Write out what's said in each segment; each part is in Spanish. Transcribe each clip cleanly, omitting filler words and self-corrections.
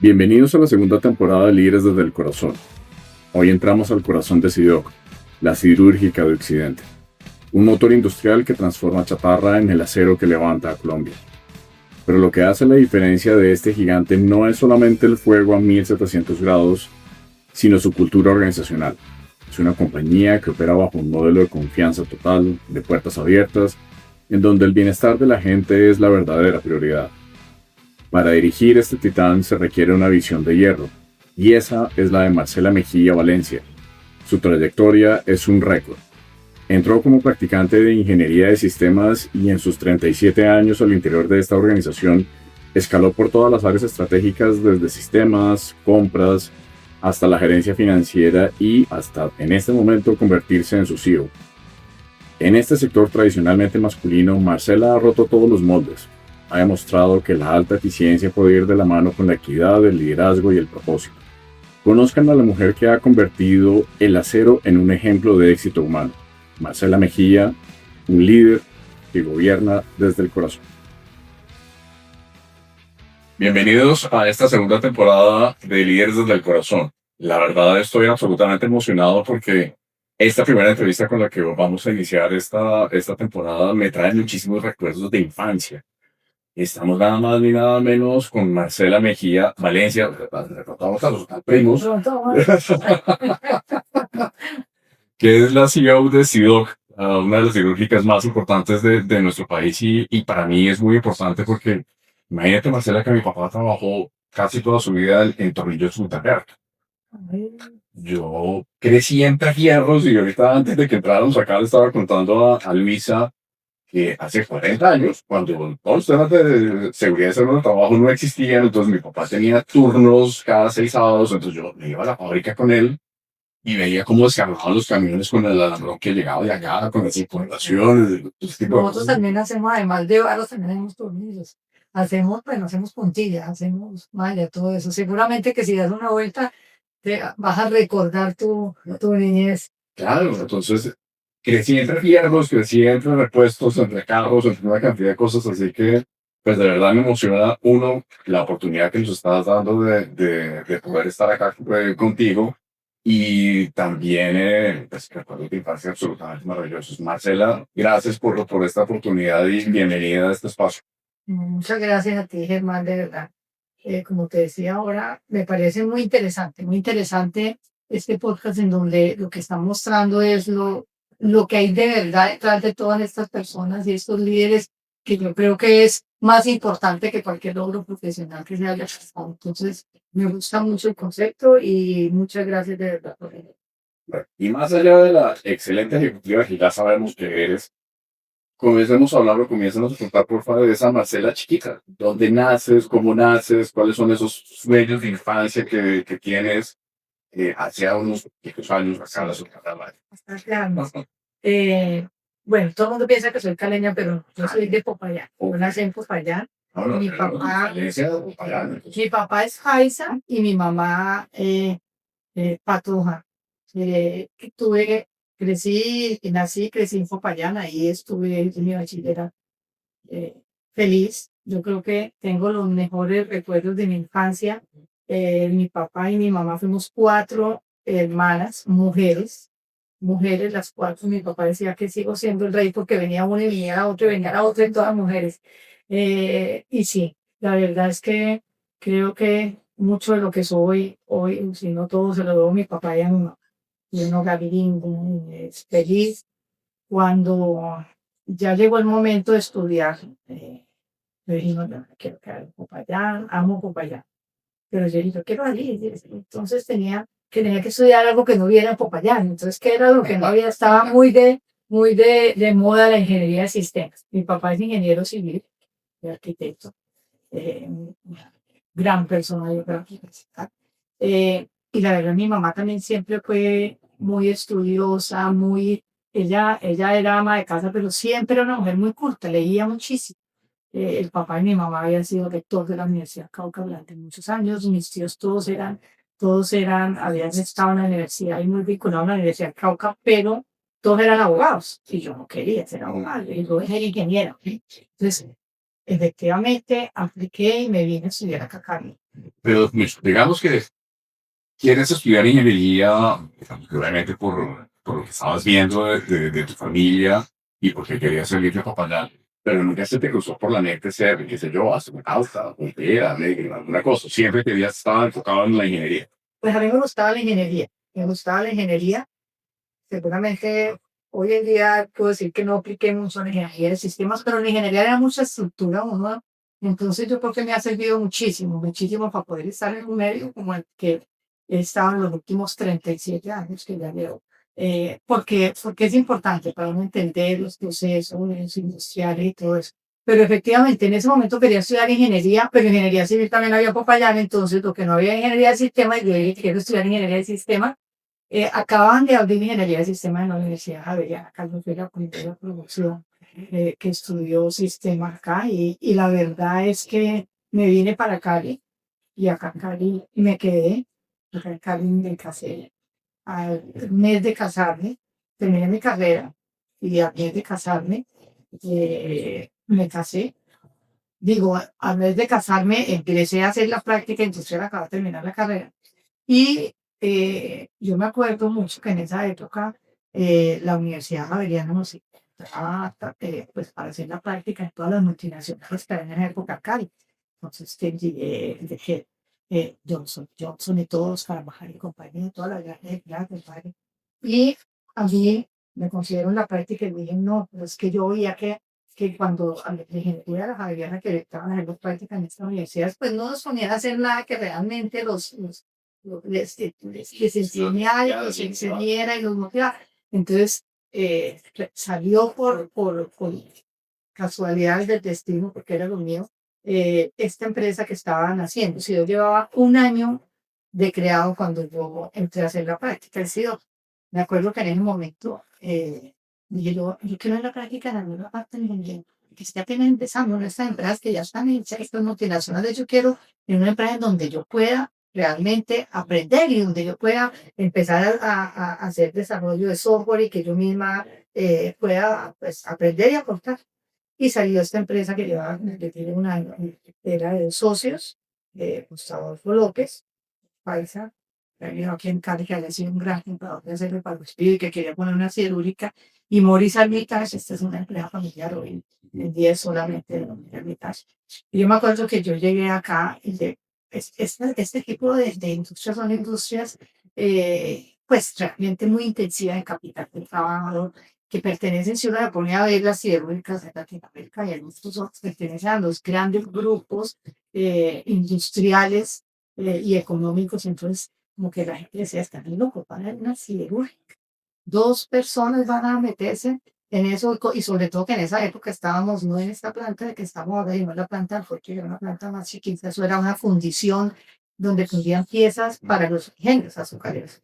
Bienvenidos a la segunda temporada de Líderes desde el Corazón. Hoy entramos al corazón de Sidoc, la siderúrgica de Occidente, un motor industrial que transforma chatarra en el acero que levanta a Colombia. Pero lo que hace la diferencia de este gigante no es solamente el fuego a 1700 grados, sino su cultura organizacional. Es una compañía que opera bajo un modelo de confianza total, de puertas abiertas, en donde el bienestar de la gente es la verdadera prioridad. Para dirigir este titán se requiere una visión de hierro, y esa es la de Marcela Mejía Valencia. Su trayectoria es un récord. Entró como practicante de ingeniería de sistemas y en sus 37 años al interior de esta organización escaló por todas las áreas estratégicas desde sistemas, compras, hasta la gerencia financiera y hasta en este momento convertirse en su CEO. En este sector tradicionalmente masculino, Marcela ha roto todos los moldes. Ha demostrado que la alta eficiencia puede ir de la mano con la equidad, el liderazgo y el propósito. Conozcan a la mujer que ha convertido el acero en un ejemplo de éxito humano. Marcela Mejía, un líder que gobierna desde el corazón. Bienvenidos a esta segunda temporada de Líderes desde el Corazón. La verdad estoy absolutamente emocionado porque esta primera entrevista con la que vamos a iniciar esta temporada me trae muchísimos recuerdos de infancia. Estamos nada más ni nada menos con Marcela Mejía Valencia. Recordamos a los primos. Que es la CEO de Sidoc, una de las cirúrgicas más importantes de nuestro país y para mí es muy importante porque imagínate, Marcela, que mi papá trabajó casi toda su vida en tornillos Gutenberg. Yo crecí entre fierros y ahorita antes de que entráramos acá le estaba contando a Luisa que hace 40 años, cuando todos los temas de seguridad y salud del trabajo no existían, entonces mi papá tenía turnos cada 6 sábados, entonces yo me iba a la fábrica con él y veía cómo descargaban los camiones con el alambrón que llegaba de acá, con las importaciones. Nosotros también hacemos, además de varos, también hacemos tornillos. Hacemos, bueno, hacemos puntillas, hacemos malla, todo eso. Seguramente que si das una vuelta, te vas a recordar tu niñez. Claro, entonces crecí entre fierros, crecí entre repuestos, entre carros, entre una cantidad de cosas, así que pues de verdad me emociona uno la oportunidad que nos estás dando de poder estar acá contigo y también pues recuerdo tu infancia absolutamente maravillosos. Marcela, gracias por esta oportunidad y bienvenida a este espacio. Muchas gracias a ti, Germán, de verdad. Como te decía ahora, me parece muy interesante este podcast en donde lo que está mostrando es lo que hay de verdad detrás de todas estas personas y estos líderes que yo creo que es más importante que cualquier logro profesional que se haya alcanzado. Entonces, me gusta mucho el concepto y muchas gracias de verdad por ello. Bueno, y más allá de la excelente ejecutiva que ya sabemos que eres, comencemos a hablar o comienzan a contar, por favor, de esa Marcela chiquita. ¿Dónde naces? ¿Cómo naces? ¿Cuáles son esos sueños de infancia que tienes hace unos pocos años acá en la ciudad? Bastante años. Eh, bueno, todo el mundo piensa que soy caleña, pero yo soy de Popayán. Yo nací en Popayán. No, no, Mi no, papá, Popayán. mi papá es paisa y mi mamá patuja. Tuve, crecí, nací, crecí en Popayán, ahí estuve en mi bachillerato feliz. Yo creo que tengo los mejores recuerdos de mi infancia. Mi papá y mi mamá fuimos cuatro hermanas, mujeres las cuatro. Mi papá decía que sigo siendo el rey porque venía una y venía la otra y venía la otra y todas mujeres. Y sí, la verdad es que creo que mucho de lo que soy hoy, si no todo, se lo debo a mi papá y a mi mamá. Y un hogar lindo, feliz. Cuando ya llegó el momento de estudiar, yo dije, no, yo no quiero quedar en Popayán, amo Popayán. Pero yo dije, yo quiero salir. Entonces tenía que estudiar algo que no hubiera en Popayán. Entonces, ¿qué era lo que no había? Estaba muy de moda la ingeniería de sistemas. Mi papá es ingeniero civil, de arquitecto, una gran persona, yo creo que y la verdad, mi mamá también siempre fue muy estudiosa, ella era ama de casa, pero siempre era una mujer muy culta, leía muchísimo. El papá de mi mamá había sido rector de la Universidad Cauca durante muchos años. Mis tíos habían estado en la universidad y muy vinculados a la Universidad Cauca, pero todos eran abogados y yo no quería ser abogado, y yo era ingeniero. Entonces, efectivamente, apliqué y me vine a estudiar a Cali. Pero digamos que quieres estudiar ingeniería, obviamente por lo que estabas viendo de tu familia y porque querías salir de Papayán, pero nunca se te cruzó por la mente ser, qué sé yo, astronauta, bombera, alguna cosa. Siempre querías estar enfocado en la ingeniería. Pues a mí me gustaba la ingeniería, me gustaba la ingeniería. Seguramente hoy en día puedo decir que no apliqué mucho en ingeniería de sistemas, pero en ingeniería era mucha estructura, uno. Entonces yo creo que me ha servido muchísimo, muchísimo para poder estar en un medio como el que he estado en los últimos 37 años que ya llevo. Porque es importante para uno entender los procesos los industriales y todo eso. Pero efectivamente, en ese momento quería estudiar ingeniería, pero ingeniería civil también había Popayán, entonces lo que no había ingeniería de sistemas, yo dije, quiero estudiar ingeniería de sistemas. Acababan de abrir ingeniería de sistemas en la Universidad Javeriana. Carlos fue la primera promoción que estudió sistemas acá y la verdad es que me vine para Cali y acá en Cali me quedé. Acá en Cali me casé. Al mes de casarme, terminé mi carrera y al mes de casarme me casé. Digo, al mes de casarme empecé a hacer la práctica industrial, acabo de terminar la carrera. Y yo me acuerdo mucho que en esa época la Universidad Javeriana nos invitaba pues, para hacer la práctica en todas las multinacionales que había en esa época acá. Entonces, Johnson y todos, para bajar y compañía, todas las grandes, ¿vale? Y a mí me consiguieron la práctica y dije, no, pues que yo veía que cuando a la ingeniería de la Javeriana que estaban haciendo práctica en esta universidad, pues no nos ponían a hacer nada que realmente les enseñara, los enseñara y los motivara. Entonces, salió por casualidades del destino, porque era lo mío, esta empresa que estaban haciendo. Si yo llevaba un año de creado cuando yo entré a hacer la práctica, el SIDO. Me acuerdo que en ese momento dije yo quiero en la práctica en alguna parte del mundo que esté apenas empezando, en estas empresas que ya están hechas, estas multinacionales, yo quiero en una empresa en donde yo pueda realmente aprender y donde yo pueda empezar a hacer desarrollo de software y que yo misma pueda pues, aprender y aportar. Y salió esta empresa que tiene un año, era de socios, Gustavo Adolfo López, paisa, vino aquí en Cali, que había sido un gran comprador de acero para los y que quería poner una siderúrgica. Y Moris Armitage, esta es una empresa familiar hoy en día es solamente de Moris Armitage. Y yo me acuerdo que yo llegué acá y este tipo de industrias son industrias pues realmente muy intensivas en capital de trabajo, que pertenecen, si uno le pone a ver las siderúrgicas de Latinoamérica y algunos otros, pertenecen a los grandes grupos industriales y económicos. Entonces, como que la gente decía, están locos, van a una siderúrgica. Dos personas van a meterse en eso y sobre todo que en esa época estábamos no en esta planta de que estamos ahora, sino en la planta porque era una planta más chiquita, eso era una fundición donde fundían piezas para los ingenios azucareros.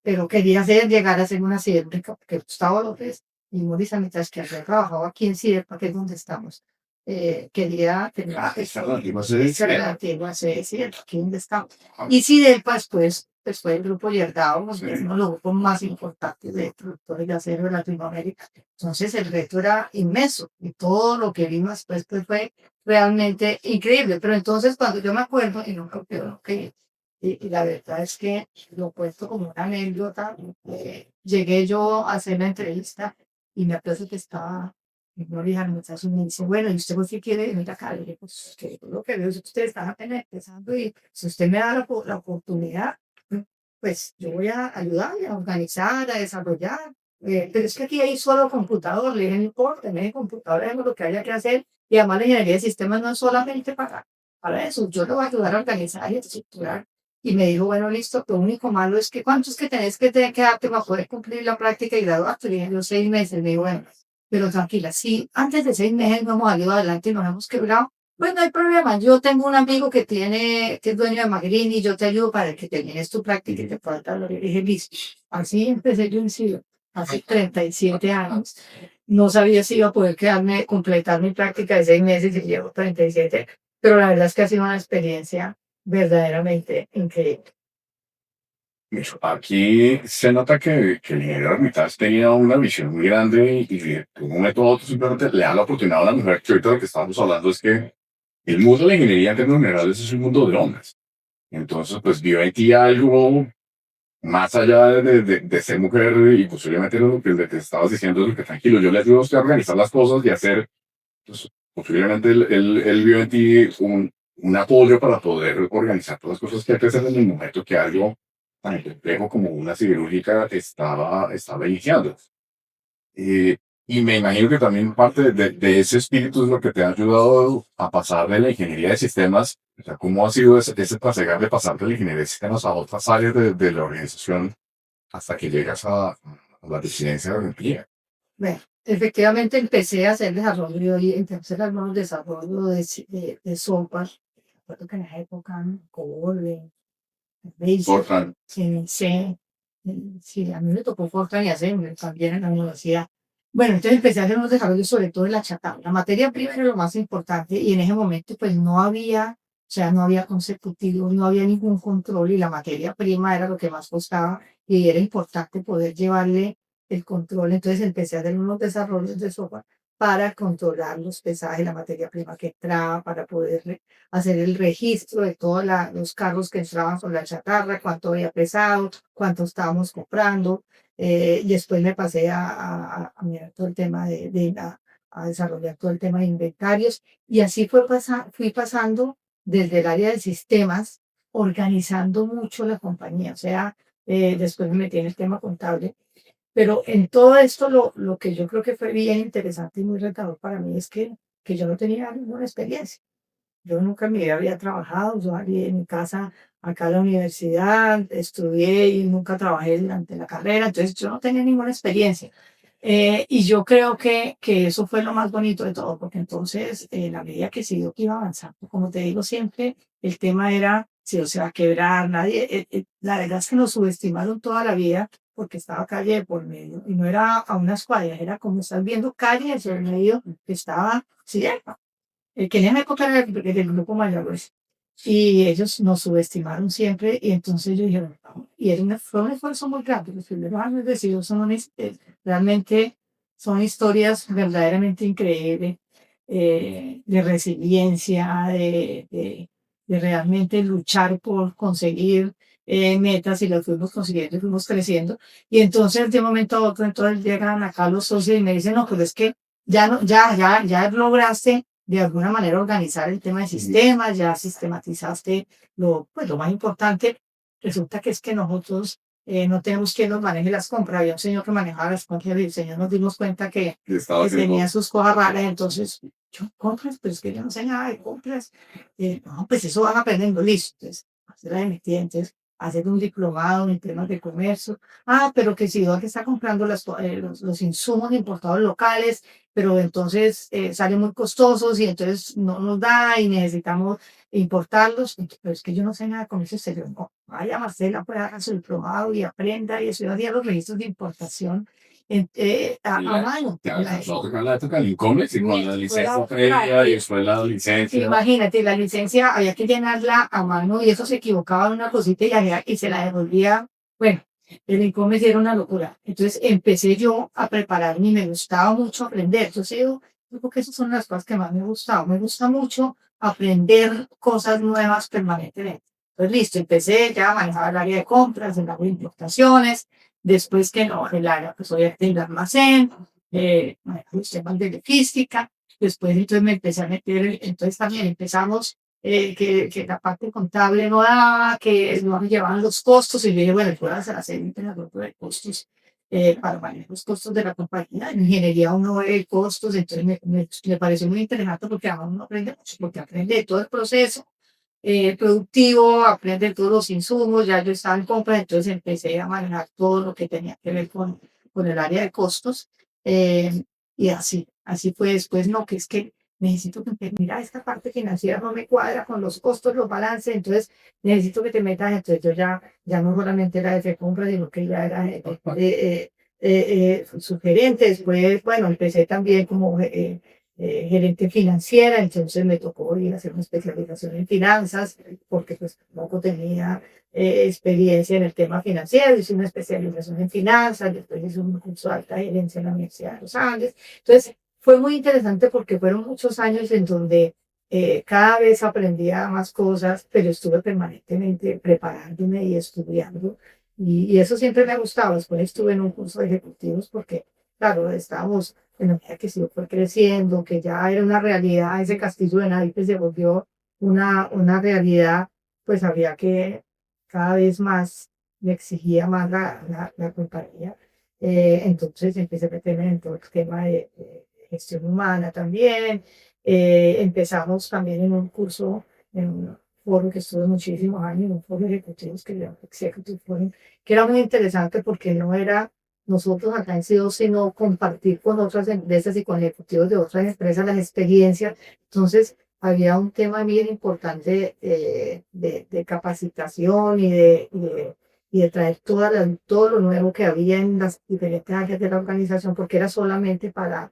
Pero quería llegar a ser una siderúrgica porque Gustavo López y Mauricio Amitas, que había trabajado aquí en Siderpa, que es donde estamos, quería tener Esa es la antigua esa era la antigua sede, ¿cierto? Aquí donde estamos. Y Siderpa después fue el grupo Yerdao, uno de los grupos más importantes de productores de acero de Latinoamérica. Entonces el reto era inmenso y todo lo que vino después pues, fue realmente increíble. Pero entonces cuando yo me acuerdo, y nunca creo que, y la verdad es que lo cuento como una anécdota, llegué yo a hacer la entrevista y me acuerdo que estaba no le dijeron, muchachos, me dice, bueno, ¿y usted por qué quiere venir acá? Le dije, pues que lo que veo es que ustedes están apenas empezando y si usted me da la oportunidad, pues yo voy a ayudarle a organizar, a desarrollar. Pero es que aquí hay solo computador, le dije, no importa, en el computador hagamos lo que haya que hacer. Y además la ingeniería de sistemas no es solamente para eso, yo le voy a ayudar a organizar y a estructurar. Y me dijo, bueno, listo, lo único malo es que ¿cuántos que tenés que tener que darte para poder cumplir la práctica y graduarte? Le dije, yo 6 meses. Me dijo, bueno, pero tranquila, si antes de 6 meses no hemos salido adelante y nos hemos quebrado, pues no hay problema. Yo tengo un amigo que es dueño de Magrini y yo te ayudo para que termines tu práctica y te puedas dar lo que dije, listo. Así empecé yo en Sido, hace 37 años. No sabía si iba a poder quedarme, completar mi práctica de 6 meses y llevo 37, pero la verdad es que ha sido una experiencia verdaderamente increíble. Aquí se nota que el ingeniero Armitage tenía una visión muy grande y de un momento a otro simplemente le da la oportunidad a una mujer, que ahorita lo que estamos hablando es que el mundo de la ingeniería en términos generales es un mundo de hombres. Entonces, pues vio en ti algo más allá de ser mujer y posiblemente lo que te estabas diciendo es lo que tranquilo, yo le ayudo a usted a organizar las cosas y hacer, pues, posiblemente él vio en ti un apoyo para poder organizar todas las cosas que hay que hacer en el momento que algo tan complejo como una cirúrgica estaba iniciando. Eh, y me imagino que también parte de ese espíritu es lo que te ha ayudado a pasar de la ingeniería de sistemas, o sea, cómo ha sido ese trasegar de pasar de la ingeniería de sistemas a otras áreas de la organización hasta que llegas a la residencia de Olimpia. Bueno, efectivamente empecé a hacer desarrollo y empecé a hacer algunos desarrollos de software. Recuerdo que en esa época, COBOL, Basic, Fortran. C, sí, a mí me tocó Fortran y hacer también en la universidad. Bueno, entonces empecé a hacer unos desarrollos sobre todo en la chatarra. La materia prima era lo más importante y en ese momento pues no había, o sea, no había consecutivos, no había ningún control y la materia prima era lo que más costaba y era importante poder llevarle el control. Entonces empecé a hacer unos desarrollos de software para controlar los pesajes, la materia prima que entraba, para poder hacer el registro de todos los carros que entraban con la chatarra, cuánto había pesado, cuánto estábamos comprando. Y después me pasé a mirar todo el tema a desarrollar todo el tema de inventarios. Y así fui pasando desde el área de sistemas, organizando mucho la compañía. O sea, después me metí en el tema contable. Pero en todo esto, lo que yo creo que fue bien interesante y muy retador para mí es que yo no tenía ninguna experiencia. Yo nunca en mi vida había trabajado, yo salí de mi casa acá a la universidad, estudié y nunca trabajé durante la carrera, entonces yo no tenía ninguna experiencia. Y yo creo que eso fue lo más bonito de todo, porque entonces, la medida que siguió que iba avanzando, como te digo siempre, el tema era si no se va a quebrar, nadie, la verdad es que nos subestimaron toda la vida porque estaba calle de por medio y no era a unas cuadras, era como estás viendo calle de por medio que estaba, sí, que en esa época era el grupo Mayagüez. Y ellos nos subestimaron siempre y entonces yo dije, "No", y fue un esfuerzo muy grande, los primeros años de Sido son realmente son historias verdaderamente increíbles, de resiliencia, de realmente luchar por conseguir metas y las fuimos consiguiendo y fuimos creciendo. Y entonces de un momento a otro, entonces llegan acá los socios y me dicen, no, pues es que ya, no, ya lograste de alguna manera organizar el tema de sistemas, ya sistematizaste pues, lo más importante. Resulta que es que nosotros no tenemos quien nos maneje las compras. Había un señor que manejaba las compras y el señor nos dimos cuenta que tenía sus cosas raras. Entonces, yo, compras, pero es que yo no sé nada de compras. No, pues eso van aprendiendo, listo. Entonces, hacer la de mi tía, entonces, hacer un diplomado en temas de comercio. Ah, pero que si que está comprando los insumos importados locales, pero entonces salen muy costosos y entonces no nos da y necesitamos importarlos. Pero es que yo no sé nada de comercio exterior. No, vaya Marcela, pues haga su diplomado y aprenda y eso. Yo hacía los registros de importación a mano. Nosotros en la época del e-commerce y con la licencia previa y después la licencia. Imagínate, la licencia había que llenarla a mano y eso se equivocaba en una cosita y se la devolvía. Bueno, el e-commerce era una locura. Entonces empecé yo a prepararme y me gustaba mucho aprender. Entonces yo creo que esas son las cosas que más me gustaba. Me gusta mucho aprender cosas nuevas permanentemente. Entonces listo, empecé ya a manejar el área de compras, el área de importaciones, después que no, el área pues obviamente del almacén, los temas de logística. Después entonces me empecé a meter, entonces también empezamos que la parte contable no daba, que no me llevaban los costos, y yo dije, bueno, puedo hacer un entrenador de costos para manejar los costos de la compañía. En ingeniería uno ve costos, entonces me pareció muy interesante porque además uno aprende mucho, porque aprende de todo el proceso productivo, aprende todos los insumos, ya yo estaba en compras, entonces empecé a manejar todo lo que tenía que ver con el área de costos. Y así fue después, no, que es que necesito que mira, esta parte financiera no me cuadra con los costos, los balances, entonces necesito que te metas, entonces yo ya no solamente era de compras, sino que ya era sugerente, después, bueno, empecé también como gerente financiera, entonces me tocó ir a hacer una especialización en finanzas, porque pues tampoco tenía experiencia en el tema financiero, hice una especialización en finanzas, después hice un curso de alta gerencia en la Universidad de los Andes. Entonces, fue muy interesante porque fueron muchos años en donde cada vez aprendía más cosas, pero estuve permanentemente preparándome y estudiando. Y eso siempre me ha gustado. Después estuve en un curso de ejecutivos porque, claro, estábamos en la medida que se fue creciendo, que ya era una realidad, ese castillo de naipes se volvió una realidad, pues había que cada vez más, me exigía más la compañía. Entonces empecé a meterme en todo el tema de gestión humana también. Empezamos también en un curso, en un foro que estuve muchísimos años, un foro de ejecutivos que se llama Executive Forum, que era muy interesante porque no era nosotros acá en CO, sino compartir con otras empresas y con ejecutivos de otras empresas las experiencias. Entonces, había un tema bien importante de capacitación y de traer todo lo nuevo que había en las diferentes áreas de la organización, porque era solamente para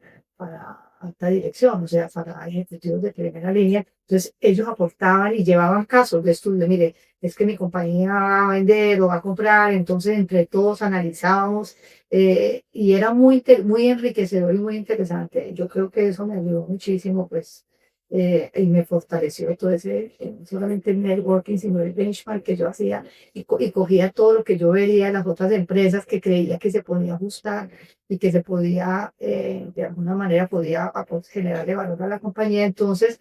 alta dirección, o sea, para ejecutivos de primera línea. Entonces, ellos aportaban y llevaban casos de estudio. Mire, es que mi compañía va a vender o va a comprar, entonces entre todos analizábamos y era muy enriquecedor y muy interesante. Yo creo que eso me ayudó muchísimo, pues, y me fortaleció todo ese, no solamente el networking, sino el benchmark que yo hacía y cogía todo lo que yo veía en las otras empresas que creía que se podía ajustar y que se podía, de alguna manera, podía generarle valor a la compañía. Entonces,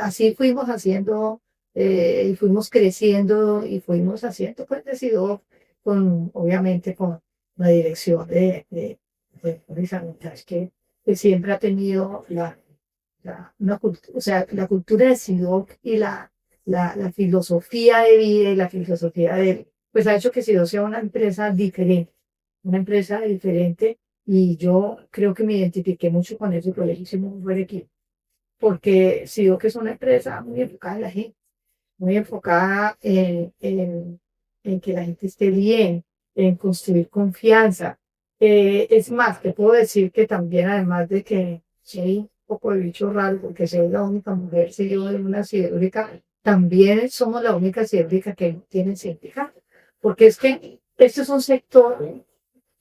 así fuimos haciendo y fuimos creciendo y fuimos haciendo, pues, decidió obviamente, con la dirección de Luisa Armitage, que siempre ha tenido o sea, la cultura de SIDOC y la filosofía de vida y la filosofía pues ha hecho que SIDOC sea una empresa diferente, y yo creo que me identifiqué mucho con eso, pero hicimos un buen equipo, porque SIDOC es una empresa muy enfocada en la gente, muy enfocada en que la gente esté bien, en construir confianza. Es más, te puedo decir que también, además de que soy un poco de bicho raro, porque soy la única mujer CEO de una siderúrgica, también somos la única siderúrgica que no tiene sindicato, porque es que este es un sector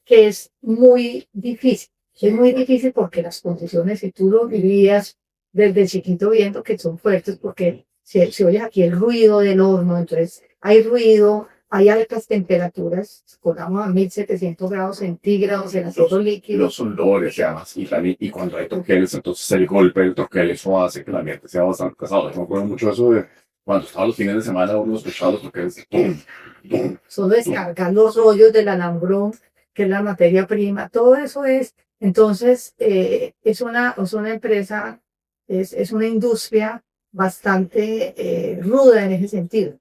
que es muy difícil. Es muy difícil porque las condiciones, si tú lo vivías desde chiquito viendo que son fuertes, porque si oyes aquí el ruido del horno, entonces hay ruido, hay altas temperaturas, colgamos a 1700 grados centígrados en acero líquido. Los olores y además, y cuando hay troqueles, entonces el golpe del troquel, eso hace que el ambiente sea bastante pesado. Yo me acuerdo mucho de eso de cuando estaba los fines de semana, uno escuchaba los troqueles, ¡pum! ¡Pum! Solo descargar los rollos del alambrón, que es la materia prima, todo eso es. Entonces, es una empresa, es una industria bastante ruda en ese sentido.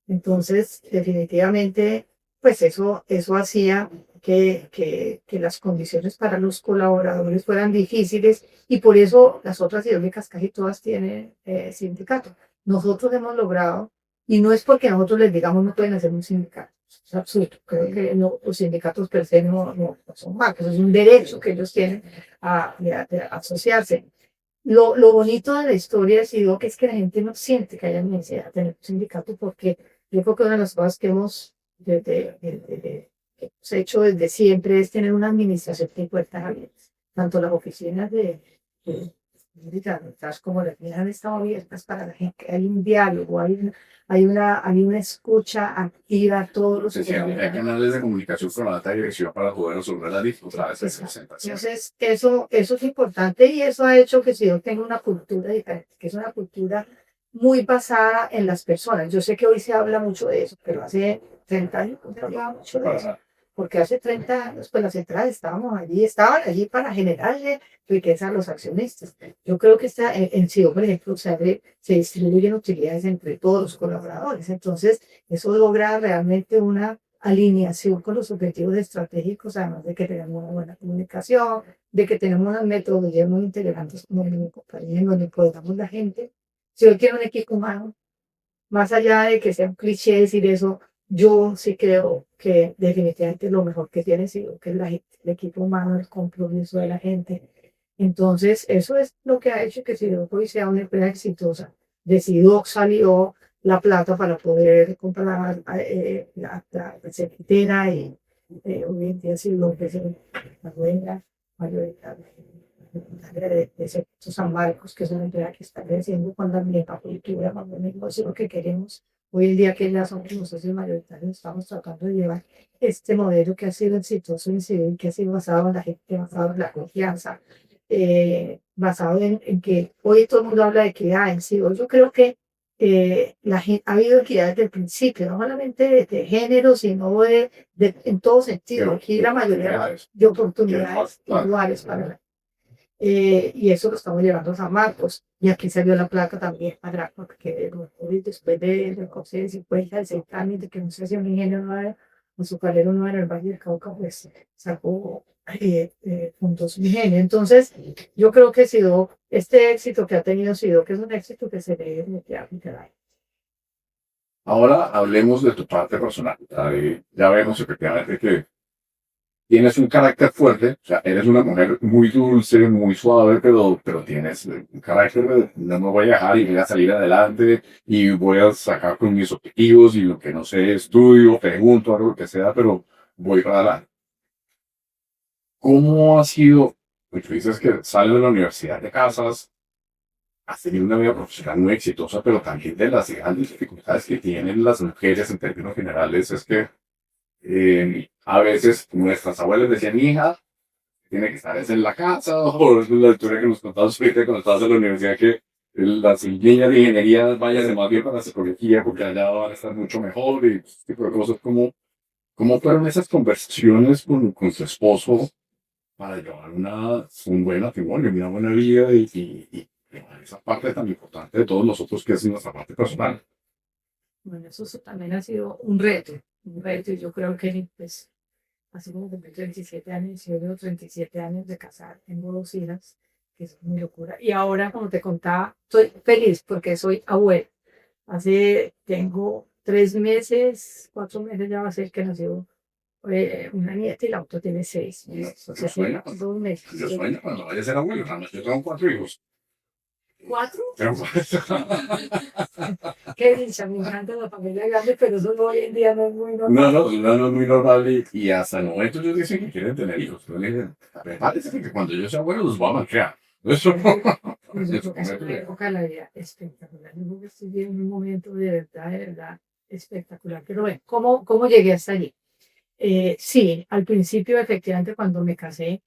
Entonces, definitivamente, pues eso hacía que las condiciones para los colaboradores fueran difíciles, y por eso las otras hidráulicas casi todas tienen sindicato. Nosotros hemos logrado, y no es porque nosotros les digamos no pueden hacer un sindicato, es absurdo, creo que los sindicatos per se no son marcas, es un derecho que ellos tienen a asociarse. Lo bonito de la historia ha sido que es que la gente no siente que haya necesidad de tener un sindicato, porque yo creo que una de las cosas que que hemos hecho desde siempre es tener una administración de puertas abiertas. Tanto las oficinas de como las mías han estado abiertas para la gente. Hay un diálogo, hay una escucha activa a todos los Sí, sí, hay canales de comunicación con la alta dirección para poder resolver la disputa de esa presentación. Entonces, eso es importante, y eso ha hecho que si yo tenga una cultura diferente, que es una cultura muy basada en las personas. Yo sé que hoy se habla mucho de eso, pero hace 30 años no se hablaba mucho de eso, porque hace 30 años, pues las centrales estaban allí para generarle riqueza a los accionistas. Yo creo que en CEO, por ejemplo, se distribuyen utilidades entre todos los colaboradores. Entonces, eso logra realmente una alineación con los objetivos estratégicos, además de que tenemos una buena comunicación, de que tenemos unas metodologías muy integrantes como mi compañía, en donde podamos la gente. Si hoy quiero un equipo humano, más allá de que sea un cliché decir eso, yo sí creo que definitivamente lo mejor que tiene sido que es la gente, el equipo humano, el compromiso de la gente. Entonces, eso es lo que ha hecho que Sidoc hoy sea una empresa exitosa. De Sidoc salió la plata para poder comprar la cervecera, y hoy en día Sidoc es la dueña mayoritaria. de Secretos San Marcos, que es una empresa que está creciendo con la cultura, con el negocio, lo que queremos. Hoy en día que ya somos los socios mayoritarios, estamos tratando de llevar este modelo que ha sido exitoso en Civil, que ha sido basado en la gente, basado en la confianza, basado en que hoy todo el mundo habla de equidad en Civil. Yo creo que ha habido equidad desde el principio, no solamente de género, sino en todo sentido. Aquí la mayoría de oportunidades iguales para y eso lo estamos llevando a San Marcos. Y aquí salió la placa también para porque después del Consejo de 50, el 60 años de que no se hacía un ingeniero nuevo, un azucarero nuevo en el Valle del Cauca, pues sacó puntos su ingenio. Entonces, yo creo que Sido, este éxito que ha tenido Sido, que es un éxito que se debe literal. Ahora hablemos de tu parte personal. Ya vemos efectivamente que tienes un carácter fuerte, o sea, eres una mujer muy dulce, muy suave, pero tienes un carácter de no me voy a dejar y voy a salir adelante y voy a sacar con mis objetivos y lo que no sé, estudio, pregunto, algo que sea, pero voy para adelante. ¿Cómo ha sido? Pues tú dices que sales de la universidad, de casas, has tenido una vida profesional muy exitosa, pero también de las grandes dificultades que tienen las mujeres en términos generales es que a veces nuestras abuelas decían, hija, tiene que estar es en la casa, o la historia que nos contabas ahorita cuando estabas en la universidad, que las niñas de ingeniería vayan más bien para la psicología, porque allá van a estar mucho mejor, y ese tipo de cosas. ¿Cómo fueron esas conversaciones con su esposo para llevar un buen matrimonio, una buena vida y llevar esa parte tan importante de todos nosotros que es nuestra parte personal? Bueno, eso también ha sido un reto, y yo creo que pues así como cumplí 37 años, yo llevo 37 años de casar, tengo 2 hijas, que es mi locura. Y ahora, como te contaba, estoy feliz porque soy abuela. Tengo 3 meses, 4 meses ya va a ser que nació una nieta y la otra tiene 6 meses. O sea, Sueño, 2 meses. yo sueño cuando vaya a ser abuelo, además yo tengo 4 hijos. ¿4? Tengo Qué dicha, me encanta la familia grande, pero eso hoy en día no es muy normal. no es muy normal y hasta el momento ellos dicen que quieren tener hijos. Pero dicen, prepárense que cuando yo sea abuelo los voy a malcriar. Eso Es una época de la vida espectacular. Yo creo que estoy viviendo un momento de verdad espectacular. Pero bueno, ¿cómo llegué hasta allí? Sí, al principio, efectivamente, cuando me casé,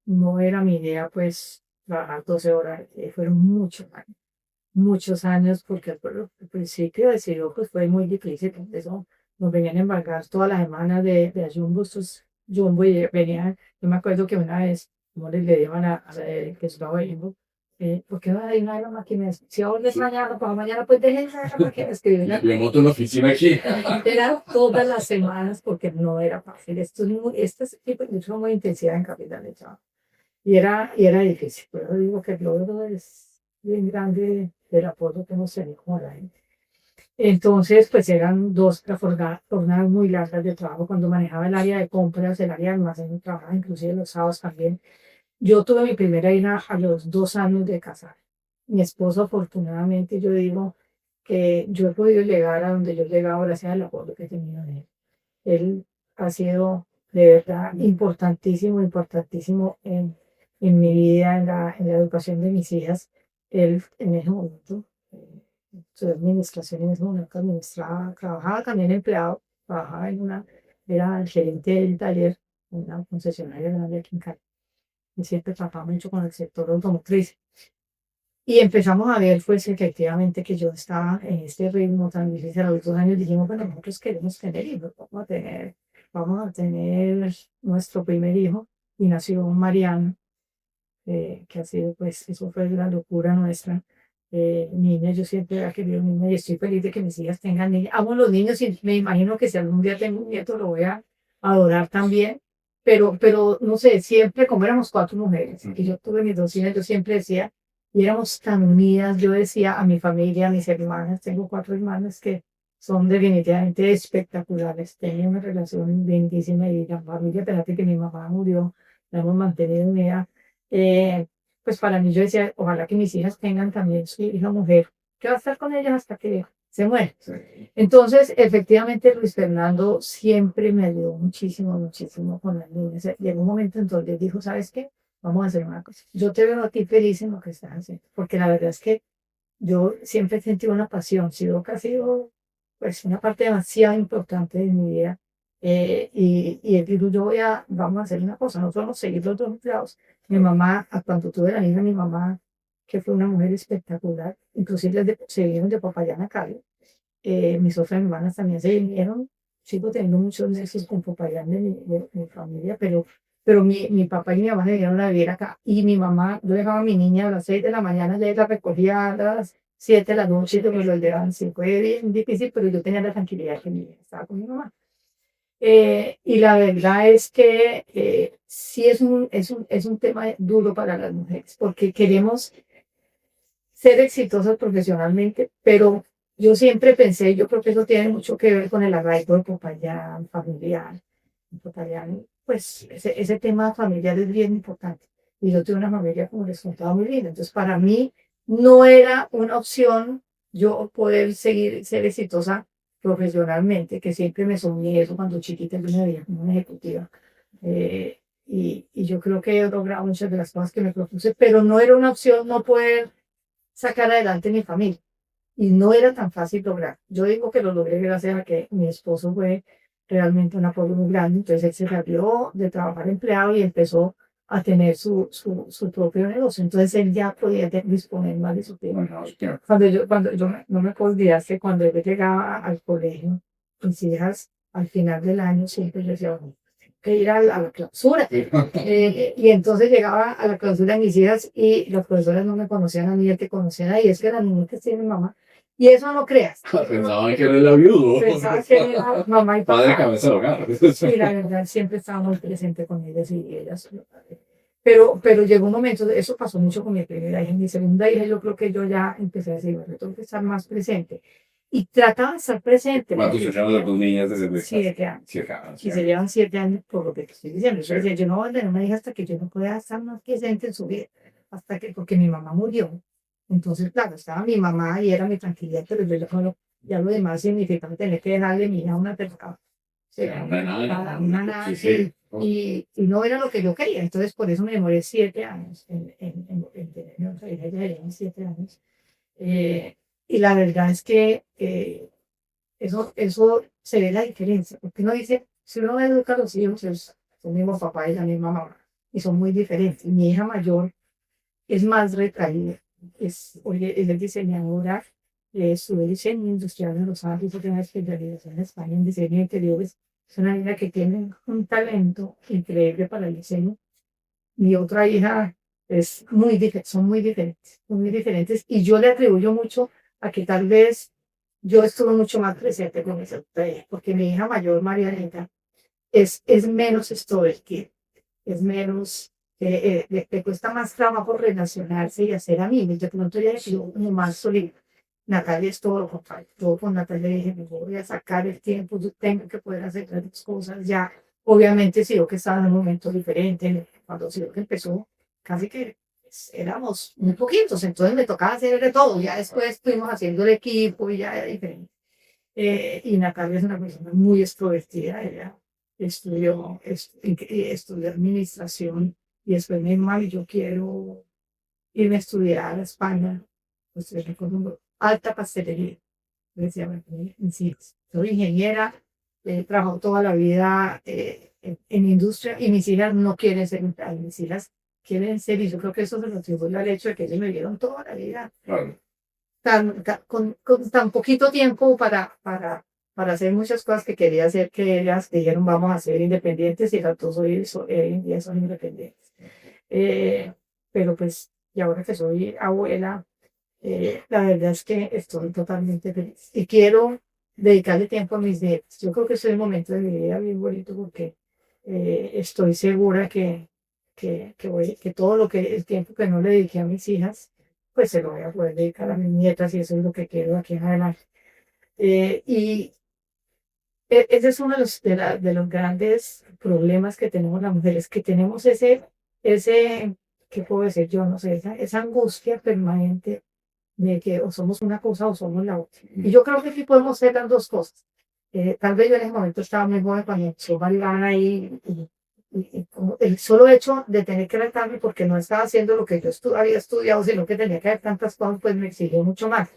no era mi idea, pues, trabajar 12 horas. Fueron muchos años, porque al principio decidió, pues, fue muy difícil. Por eso nos venían a embargar todas las semanas de Jumbo, estos Jumbo, y venían, yo me acuerdo que una vez, como le dijeron a que estaba Jumbo, ¿por qué no hay una de las máquinas? Si ahora es mañana, para mañana, pues déjense la máquina de escribir. le monto una oficina aquí. Era todas las semanas porque no era fácil. Este tipo de industria muy intensiva en Capital de Chavo. Y era difícil. Pero digo que el logro es bien grande del apoyo que hemos tenido con la gente. Entonces, pues eran jornadas muy largas de trabajo. Cuando manejaba el área de compras, el área de almacén, trabajaba inclusive los sábados también. Yo tuve mi primera hija a los 2 años de casar. Mi esposo, afortunadamente, yo digo que yo he podido llegar a donde yo he llegado gracias al apoyo que he tenido de él. Él ha sido de verdad importantísimo, importantísimo en mi vida, en la educación de mis hijas. Él en ese momento, su administración en ese momento administraba, trabajaba también empleado, trabajaba era el gerente del taller, en una concesionaria grande aquí en Cali. Y siempre trabajaba mucho con el sector automotriz. Y empezamos a ver, pues, efectivamente, que yo estaba en este ritmo tan difícil a los 2 años. Dijimos, bueno, nosotros queremos tener hijos, vamos a tener nuestro primer hijo. Y nació Mariano, que ha sido, pues, eso fue la locura nuestra. Niñas, yo siempre he querido niñas y estoy feliz de que mis hijas tengan niñas. Amo los niños y me imagino que si algún día tengo un nieto lo voy a adorar también. Pero no sé, siempre como éramos 4 mujeres y yo tuve mis 2 hijas, yo siempre decía, y éramos tan unidas, yo decía a mi familia, a mis hermanas, tengo 4 hermanas que son definitivamente espectaculares, tenía una relación lindísima y la familia, espérate que mi mamá murió, la hemos mantenido unida. Pues para mí yo decía, ojalá que mis hijas tengan también su hija mujer, que va a estar con ellas hasta que se muera. Sí. Entonces, efectivamente, Luis Fernando siempre me ayudó muchísimo, muchísimo con las niñas. Llegó un momento en donde dijo, ¿sabes qué? vamos a hacer una cosa. Yo te veo a ti feliz en lo que estás haciendo, porque la verdad es que yo siempre he sentido una pasión. Sidoca ha sido pues una parte demasiado importante de mi vida. Y él dijo, vamos a hacer una cosa, nosotros vamos a seguir los dos empleados. Mi mamá, a cuando tuve la niña, mi mamá, que fue una mujer espectacular, inclusive se vinieron de Popayán a Cali. Mis otras hermanas también se vinieron. Sigo teniendo muchos nexos con Popayán de mi familia, pero mi papá y mi mamá se vinieron a vivir acá. Y mi mamá, yo dejaba a mi niña a las 6 de la mañana, ya la recogía a las 7 de la noche, y me lo llevaban 5. Fue bien difícil, pero yo tenía la tranquilidad que mi niña estaba con mi mamá. Y la verdad es que sí es un tema duro para las mujeres, porque queremos ser exitosas profesionalmente, pero yo siempre pensé, yo creo que eso tiene mucho que ver con el arraigo de Popayán, familiar. En Popayán, pues ese tema familiar es bien importante. Y yo tuve una familia, como les contaba, muy linda. Entonces, para mí no era una opción yo poder seguir, ser exitosa profesionalmente, que siempre me soñé eso cuando chiquita, yo me veía como una ejecutiva. Y yo creo que he logrado muchas de las cosas que me propuse, pero no era una opción no poder sacar adelante mi familia. Y no era tan fácil lograr. Yo digo que lo logré gracias a que mi esposo fue realmente un apoyo muy grande. Entonces él se salió de trabajar empleado y empezó a tener su propio negocio. Entonces él ya podía disponer más de su tiempo. Cuando yo no me puedo olvidar que cuando él llegaba al colegio, mis hijas al final del año siempre les decía, "Bueno, que ir a la clausura". Y entonces llegaba a la clausura de mis hijas y las profesoras no me conocían a mí, el que conocían a ella, es que las niñitas tienen mamá. Y eso no creas. Pensaban que era la viudo. Pensaba que era mamá y Padre papá. cabeza de hogar. Y la verdad siempre estaba muy presente con ellas y ellas. Pero llegó un momento, eso pasó mucho con mi primera hija. Mi segunda hija, yo creo que yo ya empecé a decir, bueno, tengo que estar más presente. Y trataba de estar presente. ¿Cuántos porque años de tus niñas desde 7 años. 7 años? Y se llevan 7 años por lo que te estoy diciendo. Yo decía, yo no voy a tener una hija hasta que yo no pueda estar más presente en su vida. Porque mi mamá murió. Entonces, claro, estaba mi mamá y era mi tranquilidad, pero yo ya lo demás significaba tener que dejarle mi hija a una persona. Una nada, Sí, sí. y no era lo que yo quería. Entonces, por eso me demoré 7 años en tener mi otra hija. Ya llevan 7 años. Eh, y la verdad es que eso se ve la diferencia, porque uno dice, si uno educa a los hijos, es el mismo papá y la misma mamá, y son muy diferentes. Mi hija mayor es más retraída, oye, es diseñadora, estudió diseño industrial en Los Ángeles, tiene una especialización en España en diseño de interiores. Es una niña que tiene un talento increíble para el diseño. Mi otra hija es son muy diferentes, y yo le atribuyo mucho a que tal vez yo estuve mucho más presente con esa otra hija, porque mi hija mayor, Marianita, es menos extrovertida, es menos, le cuesta más trabajo relacionarse y hacer amigos. De pronto ella es como más solita. Natalia es todo lo contrario. Yo con Natalia dije, me voy a sacar el tiempo, yo tengo que poder hacer las cosas ya. Obviamente, sí, yo que estaba en un momento diferente, cuando sí que empezó, casi que pues, éramos muy poquitos, entonces me tocaba hacer de todo. Ya después fuimos haciendo el equipo y ya era diferente. Y Natalia es una persona muy extrovertida. Ella estudió administración y después me dijo, "Mami, yo quiero irme a estudiar a España, pues yo recuerdo alta pastelería". Le decía, "Bueno, sí, soy ingeniera, he trabajado toda la vida en industria y mis hijas no quieren ser empleadas, mis hijas quieren ser", y yo creo que eso se lo atribuye al hecho de que ellas me vieron toda la vida Claro. con tan poquito tiempo para hacer muchas cosas que quería hacer, que ellas dijeron, vamos a ser independientes, y las dos hoy en día son independientes. Eh, pero pues, y ahora que soy abuela, la verdad es que estoy totalmente feliz y quiero dedicarle tiempo a mis nietos. Yo creo que es un momento de mi vida bien bonito, porque estoy segura que todo el tiempo que no le dediqué a mis hijas, pues se lo voy a poder dedicar a mis nietas, y eso es lo que quiero aquí en adelante. Y ese es uno de los grandes problemas que tenemos las mujeres, que tenemos ese, ¿qué puedo decir yo? No sé, esa angustia permanente de que o somos una cosa o somos la otra. Y yo creo que sí podemos ser las dos cosas. Tal vez yo en ese momento estaba muy joven cuando empezó Mariana, y como el solo hecho de tener que adaptarme porque no estaba haciendo lo que yo había estudiado, sino que tenía que hacer tantas cosas, pues me exigió mucho más.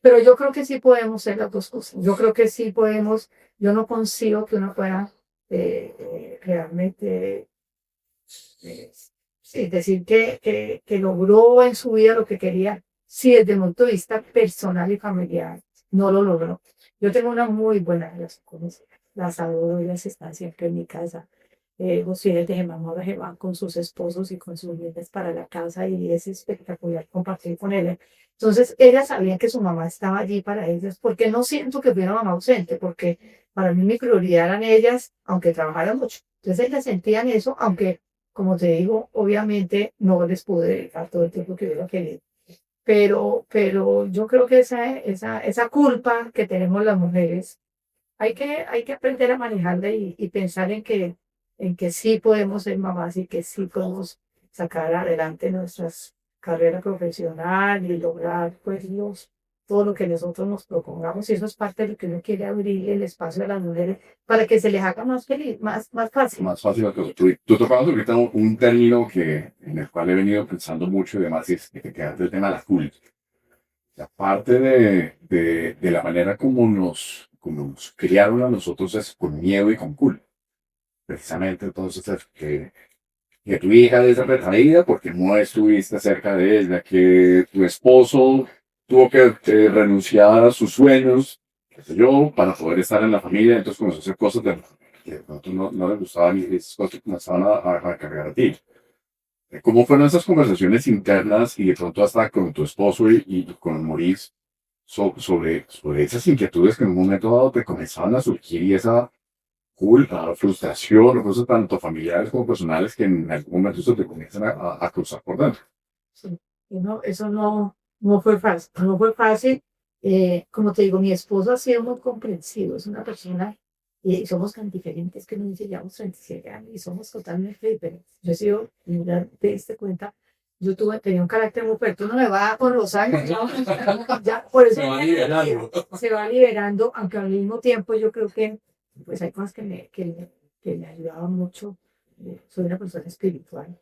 Pero yo creo que sí podemos hacer las dos cosas. Yo creo que sí podemos, yo no consigo que uno pueda realmente eh, sí, decir que logró en su vida lo que quería, sí, desde el punto de vista personal y familiar, no lo logró. Yo tengo una muy buena relación con ellas, las adoro, ellas están siempre en mi casa. Los fines de semana se van con sus esposos y con sus nietas para la casa y es espectacular compartir con ellas. Entonces, ellas sabían que su mamá estaba allí para ellas, porque no siento que fuera mamá ausente, porque para mí mi prioridad eran ellas, aunque trabajaran mucho. Entonces, ellas sentían eso, aunque como te digo, obviamente no les pude dedicar todo el tiempo que hubiera querido. Pero yo creo que esa culpa que tenemos las mujeres, hay que aprender a manejarla y pensar en que sí podemos ser mamás y que sí podemos sacar adelante nuestras carreras profesionales y lograr pues todo lo que nosotros nos propongamos. Y eso es parte de lo que uno quiere abrir el espacio a las mujeres para que se les haga más feliz, más fácil. Más fácil a todo. Tú tocabas ahorita un término en el cual he venido pensando mucho y demás, y es que te quedaste el tema de la culpa. Aparte de la manera como nos criaron a nosotros es con miedo y con culpa. Precisamente entonces es que tu hija es retraída porque no estuviste cerca de ella, que tu esposo tuvo que renunciar a sus sueños, qué sé yo, para poder estar en la familia, entonces comenzó a hacer cosas que de pronto no le gustaban y esas cosas comenzaban a cargar a ti. ¿Cómo fueron esas conversaciones internas y de pronto hasta con tu esposo y con Maurice sobre esas inquietudes que en un momento dado te comenzaban a surgir y esa culpa, frustración, cosas tanto familiares como personales que en algún momento se te comienzan a cruzar por dentro? Sí, y no, eso no fue fácil, no fue fácil. Como te digo, mi esposo ha sido muy comprensivo, es una persona, y somos tan diferentes que nos dice, llevamos 37 años y somos totalmente diferentes. Yo he sido, ya te diste cuenta, tenía un carácter muy fuerte, uno me va con los años, ya, por eso Se va liberando. se va liberando, aunque al mismo tiempo yo creo que pues hay cosas que me ayudaban mucho. Soy una persona espiritual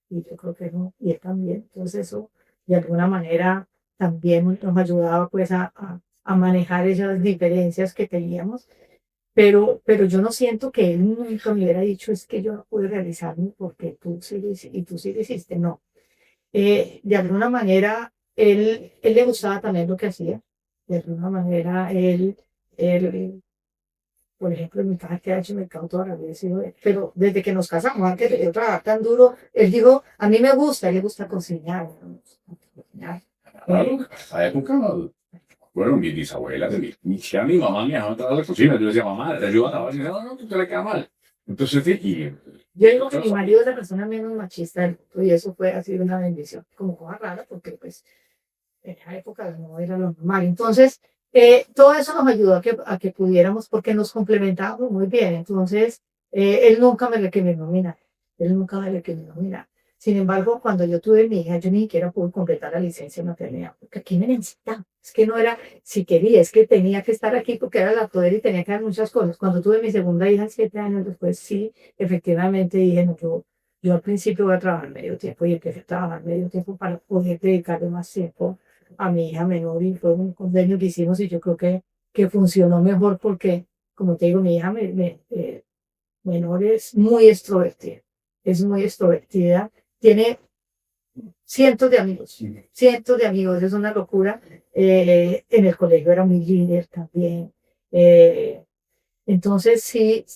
y yo creo que no, y él también. Entonces eso de alguna manera también nos ayudaba pues a manejar esas diferencias que teníamos, pero yo no siento que él nunca me hubiera dicho es que yo no pude realizarme porque tú sí y tú sí lo hiciste, no. De alguna manera él le gustaba también lo que hacía, de alguna manera él por ejemplo, en mi casa que ha hecho mercado toda la vida, pero desde que nos casamos, antes de yo trabajar tan duro, él dijo, a mí me gusta, a él le gusta cocinar. ¿No? Cocinar. Claro, esa época, bueno, mis bisabuelas, mi mamá me dejaba entrar a la cocina. Yo decía, mamá, te ayuda a lavar. Y decía, no, no, tú te le queda mal. Entonces, sí, Yo digo que mi marido es la persona menos machista del mundo y eso ha sido una bendición, como cosa rara, porque pues en esa época no era lo normal. Entonces, todo eso nos ayudó a que pudiéramos, porque nos complementábamos muy bien. Entonces, él nunca me recriminó ni nada. Él nunca me recriminó ni nada. Sin embargo, cuando yo tuve mi hija, yo ni siquiera pude completar la licencia de maternidad, porque aquí me necesitaba. Es que no era si quería, es que tenía que estar aquí porque era la poder y tenía que hacer muchas cosas. Cuando tuve mi segunda hija, 7 años después, sí, efectivamente dije, no, yo al principio voy a trabajar medio tiempo y empecé a trabajar medio tiempo para poder dedicarle más tiempo a mi hija menor y fue un convenio que hicimos y yo creo que funcionó mejor porque, como te digo, mi hija menor es muy extrovertida, tiene cientos de amigos, es una locura. En el colegio era muy líder también. Eh, entonces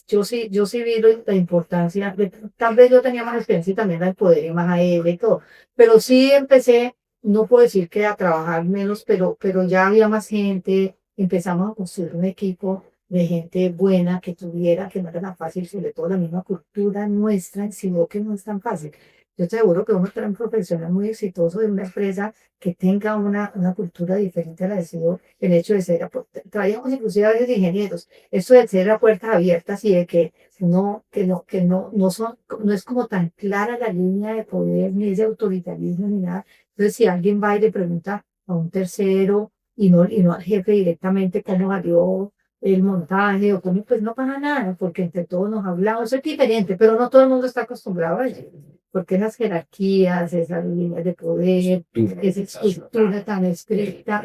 yo sí vi la importancia, tal vez yo tenía más experiencia y también el poder y más a él y todo, pero sí empecé, no puedo decir que a trabajar menos, pero ya había más gente, empezamos a construir un equipo de gente buena que no era tan fácil, sobre todo la misma cultura nuestra, sino que no es tan fácil. Yo te aseguro que uno trae un profesional muy exitoso de una empresa que tenga una cultura diferente a la de CEO, el hecho de ser, traíamos inclusive a veces ingenieros, esto de ser a puertas abiertas y de que no es como tan clara la línea de poder, ni ese autoritarismo, ni nada. Entonces, si alguien va y le pregunta a un tercero y no al jefe directamente cómo salió el montaje o cómo, pues no pasa nada, porque entre todos nos hablamos, es diferente, pero no todo el mundo está acostumbrado a eso, porque esas jerarquías, esas líneas de poder, esa estructura tan estricta,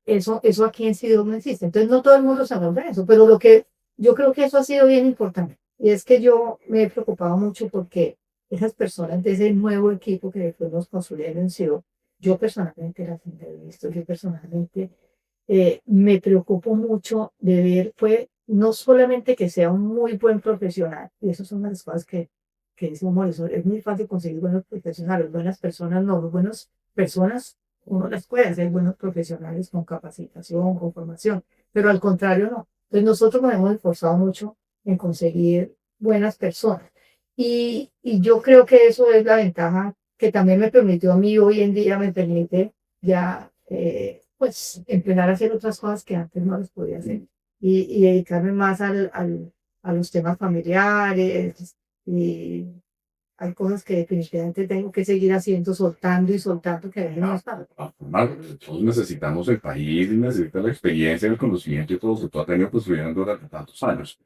eso aquí en Sidón no existe. Entonces no todo el mundo se de eso, pero lo que yo creo que eso ha sido bien importante, y es que yo me he preocupado mucho porque esas personas de ese nuevo equipo que fuimos construyendo en Sidón, yo personalmente las entrevisto, yo personalmente me preocupo mucho de ver, fue no solamente que sea un muy buen profesional, y eso son las cosas que decimos, Morisson, es muy fácil conseguir buenos profesionales, buenas personas, no, buenas personas, uno las puede hacer buenos profesionales con capacitación, con formación, pero al contrario no. Entonces nosotros nos hemos esforzado mucho en conseguir buenas personas. Y yo creo que eso es la ventaja que también me permitió a mí hoy en día, me permite ya pues empezar a hacer otras cosas que antes no las podía hacer y dedicarme más a los temas familiares y hay cosas que definitivamente tengo que seguir haciendo, soltando y soltando que a veces no está. Todos necesitamos el país, necesita la experiencia, el conocimiento y todo lo que tú has tenido construyendo durante tantos años.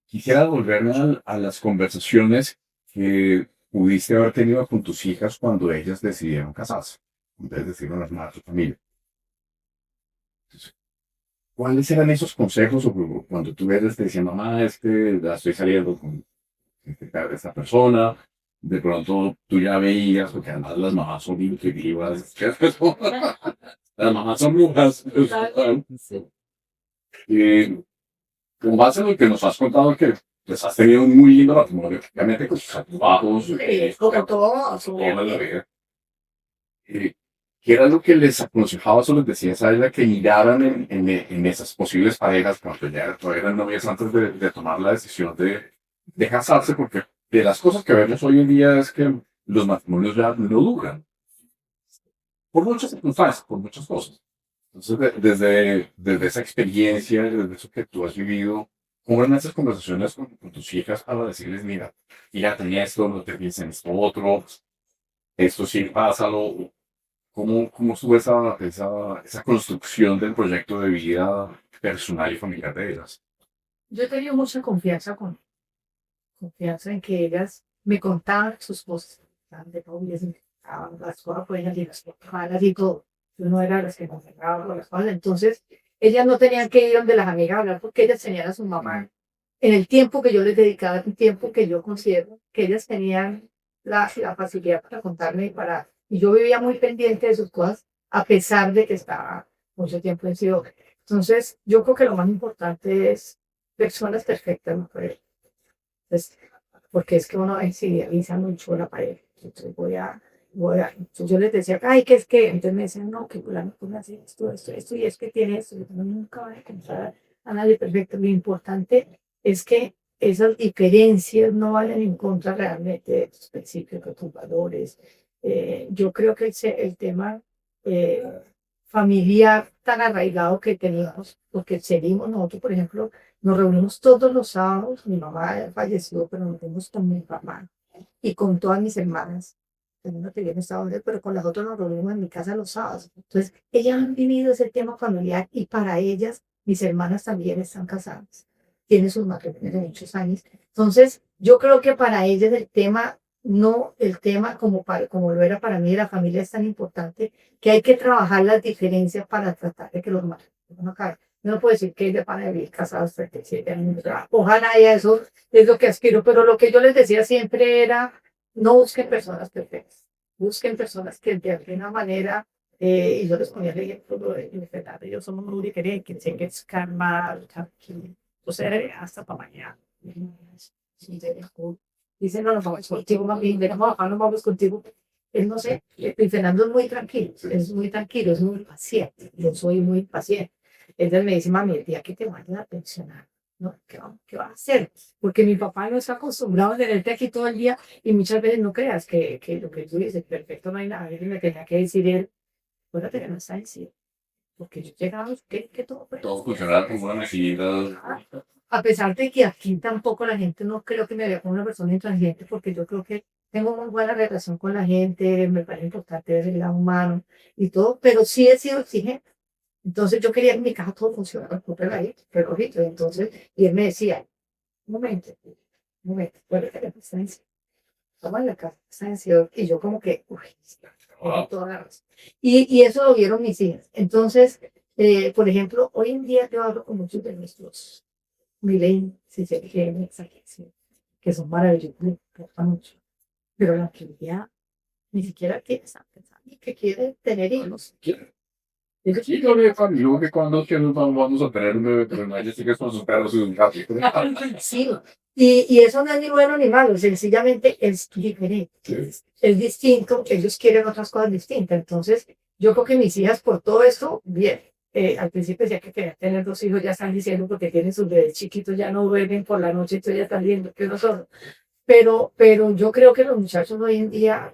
Quisiera volverme a las conversaciones que pudiste haber tenido con tus hijas cuando ellas decidieron casarse, entonces decidieron armar su familia. Entonces, ¿cuáles eran esos consejos o cuando tú eres te decían, mamá, ya estoy saliendo con esta persona, de pronto tú ya veías, porque además las mamás son intuitivas, las mamás son brujas, Sí. y con base en lo que nos has contado que pues, has tenido un muy lindo matrimonio, obviamente con sus altibajos, Como todo, toda la vida. Eh, ¿Qué era lo que les aconsejabas o les decías a ella que miraran en esas posibles parejas cuando ya todavía eran novias antes de tomar la decisión de casarse? Porque de las cosas que vemos hoy en día es que los matrimonios ya no duran, por muchas circunstancias, por muchas cosas. Entonces, desde esa experiencia, desde eso que tú has vivido, ¿cómo eran esas conversaciones con tus hijas para decirles, mira, fíjate esto, no te pienses en esto otro, esto sí, pásalo? ¿Cómo estuvo esa construcción del proyecto de vida personal y familiar de ellas? Yo he tenido mucha confianza en que ellas me contaban sus cosas, de novias, me contaban las cosas buenas y las cosas malas y todo. Yo no era las que nos cerraba con las cosas. Entonces, ellas no tenían que ir donde las amigas a hablar porque ellas tenían a su mamá. En el tiempo que yo les dedicaba, el tiempo que yo considero que ellas tenían la facilidad para contarme y yo vivía muy pendiente de sus cosas, a pesar de que estaba mucho tiempo en Ciudad. Entonces, yo creo que lo más importante es personas perfectas, ¿no? Pues, porque es que uno idealiza mucho la pareja. Entonces entonces yo les decía, ay, ¿qué es que? Entonces me decían, no, que fulano puede hacer esto, y es que tiene esto. Yo, "No, nunca van a encontrar a nadie perfecto. Lo importante es que esas diferencias no vayan en contra realmente de tus principios, de tus valores. Yo creo que el tema eh, familiar tan arraigado que teníamos, porque seguimos nosotros, por ejemplo, nos reunimos todos los sábados, mi mamá falleció, pero nos vemos con mi papá y con todas mis hermanas. Tengo una que viene Estados Unidos, pero con las otras nos reunimos en mi casa los sábados. Entonces, ellas han vivido ese tema familiar y para ellas, mis hermanas también están casadas. Tienen sus matrimonios de muchos años. Entonces, yo creo que para ellas el tema, no el tema como lo era para mí, la familia es tan importante que hay que trabajar las diferencias para tratar de que los matrimonios no acaben. Yo no puedo decir que ella para vivir casados 37 años. Ojalá y eso es lo que aspiro, pero lo que yo les decía siempre era, no busquen personas perfectas, busquen personas que de alguna manera, y yo les ponía el ejemplo de Fernando, yo somos muy diferentes, que sé que es calmar, tranquilo, o sea, hasta para mañana. Sí, dice, no, nos vamos contigo, mami, venimos a nos vamos contigo. Él no sé, y Fernando es muy tranquilo, es muy paciente, yo soy muy paciente. Entonces me dice, mami, el día que te vayan a pensionar, ¿no? ¿Qué va a hacer? Porque mi papá no está acostumbrado a tenerte aquí todo el día y muchas veces no creas que lo que tú dices, perfecto, no hay nada. A veces me tenía que decir él, acuérdate que no está en sí. Porque yo llegaba, que todo, pues, Todo funcionaba como una mesita. a pesar de que aquí tampoco la gente no creo que me vea como una persona intransigente, porque yo creo que tengo muy buena relación con la gente, me parece importante ver el lado humano y todo, pero sí he sido exigente. Entonces yo quería que en mi casa todo funcionara con relojito. Entonces, y él me decía, un momento, vuelve a la presencia, toma la casa, presencia. Y yo como que, uy, tiene toda la razón. Y eso lo vieron mis hijas. Entonces, por ejemplo, hoy en día yo hablo con muchos de nuestros millennials, si se quieren, que son maravillosos, me importa mucho. Pero la mayoría ni siquiera quiere estar pensando que quiere tener hijos. Ellos Sí, yo que cuando que nos vamos a tener un bebé, pero no, ellos siguen con sus perros y sus gatos. sí, y eso no es ni bueno ni malo, sencillamente es diferente, Sí. es distinto, ellos quieren otras cosas distintas. Entonces, yo creo que mis hijas por todo esto, bien, al principio decía que querían tener 2 hijos, ya están diciendo porque tienen sus bebés chiquitos, ya no duermen por la noche, entonces ya están viendo que no son. Pero yo creo que los muchachos hoy en día,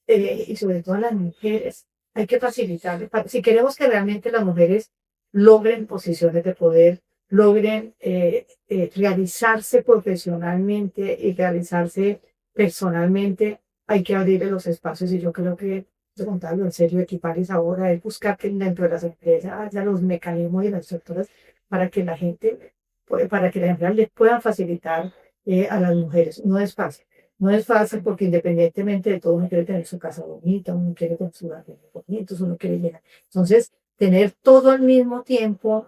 y sobre todo las mujeres, hay que facilitarles, si queremos que realmente las mujeres logren posiciones de poder, logren realizarse profesionalmente y realizarse personalmente, hay que abrirle los espacios y yo creo que, de contarlo en serio, equiparles ahora es buscar que dentro de las empresas haya los mecanismos y las estructuras para que la gente, para que las empresas les puedan facilitar a las mujeres. No es fácil. No es fácil porque independientemente de todo, uno quiere tener su casa bonita, uno quiere con su bonitos, uno quiere llegar. Entonces, tener todo al mismo tiempo,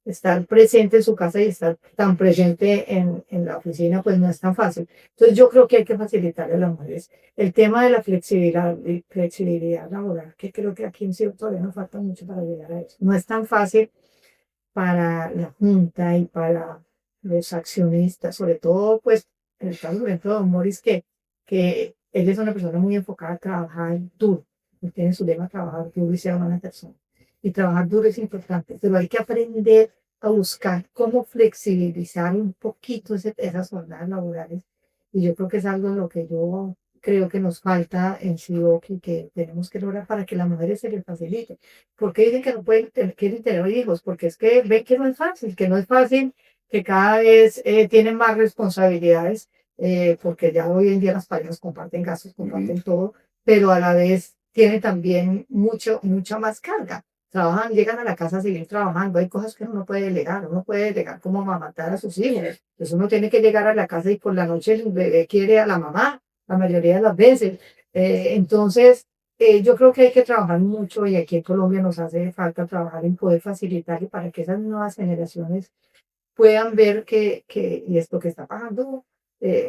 estar presente en su casa y estar tan presente en la oficina, pues no es tan fácil. Entonces, yo creo que hay que facilitarle a las mujeres. El tema de la flexibilidad laboral, que creo que aquí en sí todavía nos falta mucho para llegar a eso. No es tan fácil para la Junta y para los accionistas, sobre todo, pues, en el caso, por ejemplo, de Don Morris, que él es una persona muy enfocada a trabajar duro, él tiene su lema trabajar duro y ser una persona. Y trabajar duro es importante, pero hay que aprender a buscar cómo flexibilizar un poquito esas jornadas laborales. Y yo creo que es algo en lo que yo creo que nos falta en CIOC y que tenemos que lograr para que las mujeres se les facilite. ¿Por qué dicen que no pueden quieren tener hijos? Porque es que ven que no es fácil, que cada vez tienen más responsabilidades, porque ya hoy en día las parejas comparten gastos, comparten todo, pero a la vez tienen también mucha más carga. Trabajan, llegan a la casa a seguir trabajando. Hay cosas que uno no puede delegar. Uno puede delegar como amamantar a sus hijos. Entonces uno tiene que llegar a la casa y por la noche el bebé quiere a la mamá, la mayoría de las veces. Entonces, yo creo que hay que trabajar mucho y aquí en Colombia nos hace falta trabajar en poder facilitar y para que esas nuevas generaciones puedan ver y esto que está pasando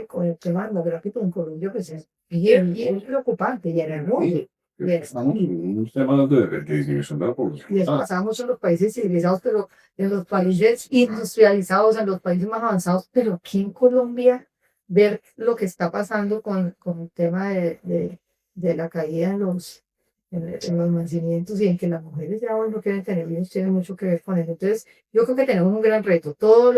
con el tema demográfico en Colombia, pues es bien preocupante y en el mundo. Estamos en un tema de disminución de la población. Y eso pasaba mucho en los países civilizados, pero en los países industrializados, en los países más avanzados, pero aquí en Colombia, ver lo que está pasando con el tema de la caída en los nacimientos y en que las mujeres ya hoy no quieren tener hijos, tiene mucho que ver con eso. Entonces, yo creo que tenemos un gran reto. Todos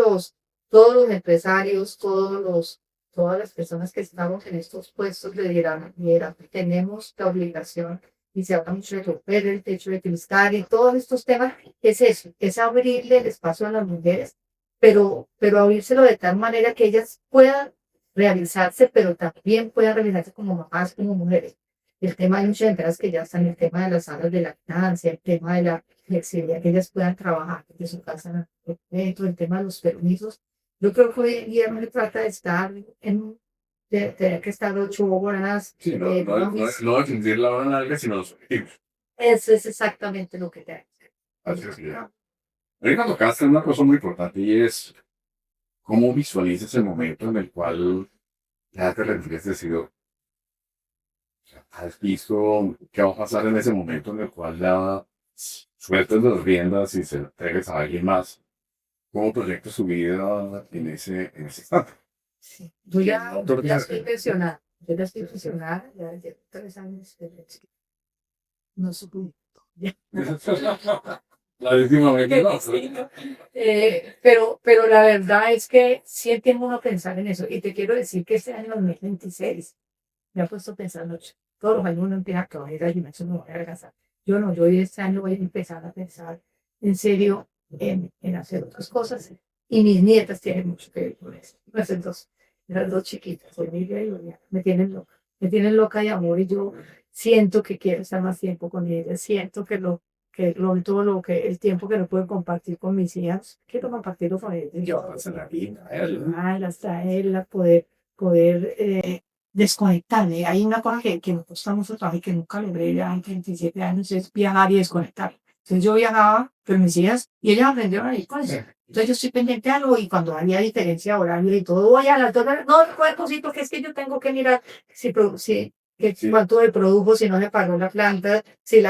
los empresarios, todas las personas que estamos en estos puestos de liderazgo, tenemos la obligación y se habla mucho de romper el techo de cristal y todos estos temas, es eso, es abrirle el espacio a las mujeres, pero abrírselo de tal manera que ellas puedan realizarse, pero también puedan realizarse como mamás, como mujeres. El tema de muchas empresas que ya están, el tema de las salas de lactancia, el tema de la flexibilidad, que ellas puedan trabajar desde su casa, dentro el tema de los permisos. Yo creo que hoy en día no se trata de estar de tener que estar 8 horas. Sí, no defender la hora larga, sino los objetivos. Eso es exactamente lo que te Así es. Ahorita tocaste una cosa muy importante y es cómo visualizas el momento en el cual ya te retires de Sido. ¿Has visto qué va a pasar en ese momento en el cual ya sueltas las riendas y se entregues a alguien más? ¿Cómo proyectas su vida en ese instante? Sí. Yo ya estoy pensionada. Yo ya estoy pensionada, ya llevo 3 años no supe. Ya. La última vez que no. Sí, ¿no? Pero la verdad es que sí empieza uno a pensar en eso. Y te quiero decir que este año 2026 me ha puesto a pensar mucho. Todos los años uno empieza a trabajar y al gimnasio me voy a adelgazar. Yo no, yo este año voy a empezar a pensar en serio en hacer otras cosas. Y mis nietas tienen mucho que ver con eso. Las dos chiquitas, Olivia y Julia, me tienen loca. me tienen loca de amor y yo siento que quiero estar más tiempo con ella, siento todo lo que, el tiempo que no puedo compartir con mis hijas, quiero compartirlo con ellas. Yo, pues, en la vida, él. Las traerlas, poder desconectarme. Hay una cosa que me cuesta mucho trabajo y que nunca logré ya en 37 años, es viajar y desconectar. Entonces yo viajaba con mis hijas y ellas aprendieron a ir con eso. Entonces yo estoy pendiente de algo y cuando había diferencia horaria y todo, voy a las 2 no, cuerpo, sí, porque es que yo tengo que mirar si cuánto me produjo, si no se pagó la planta, si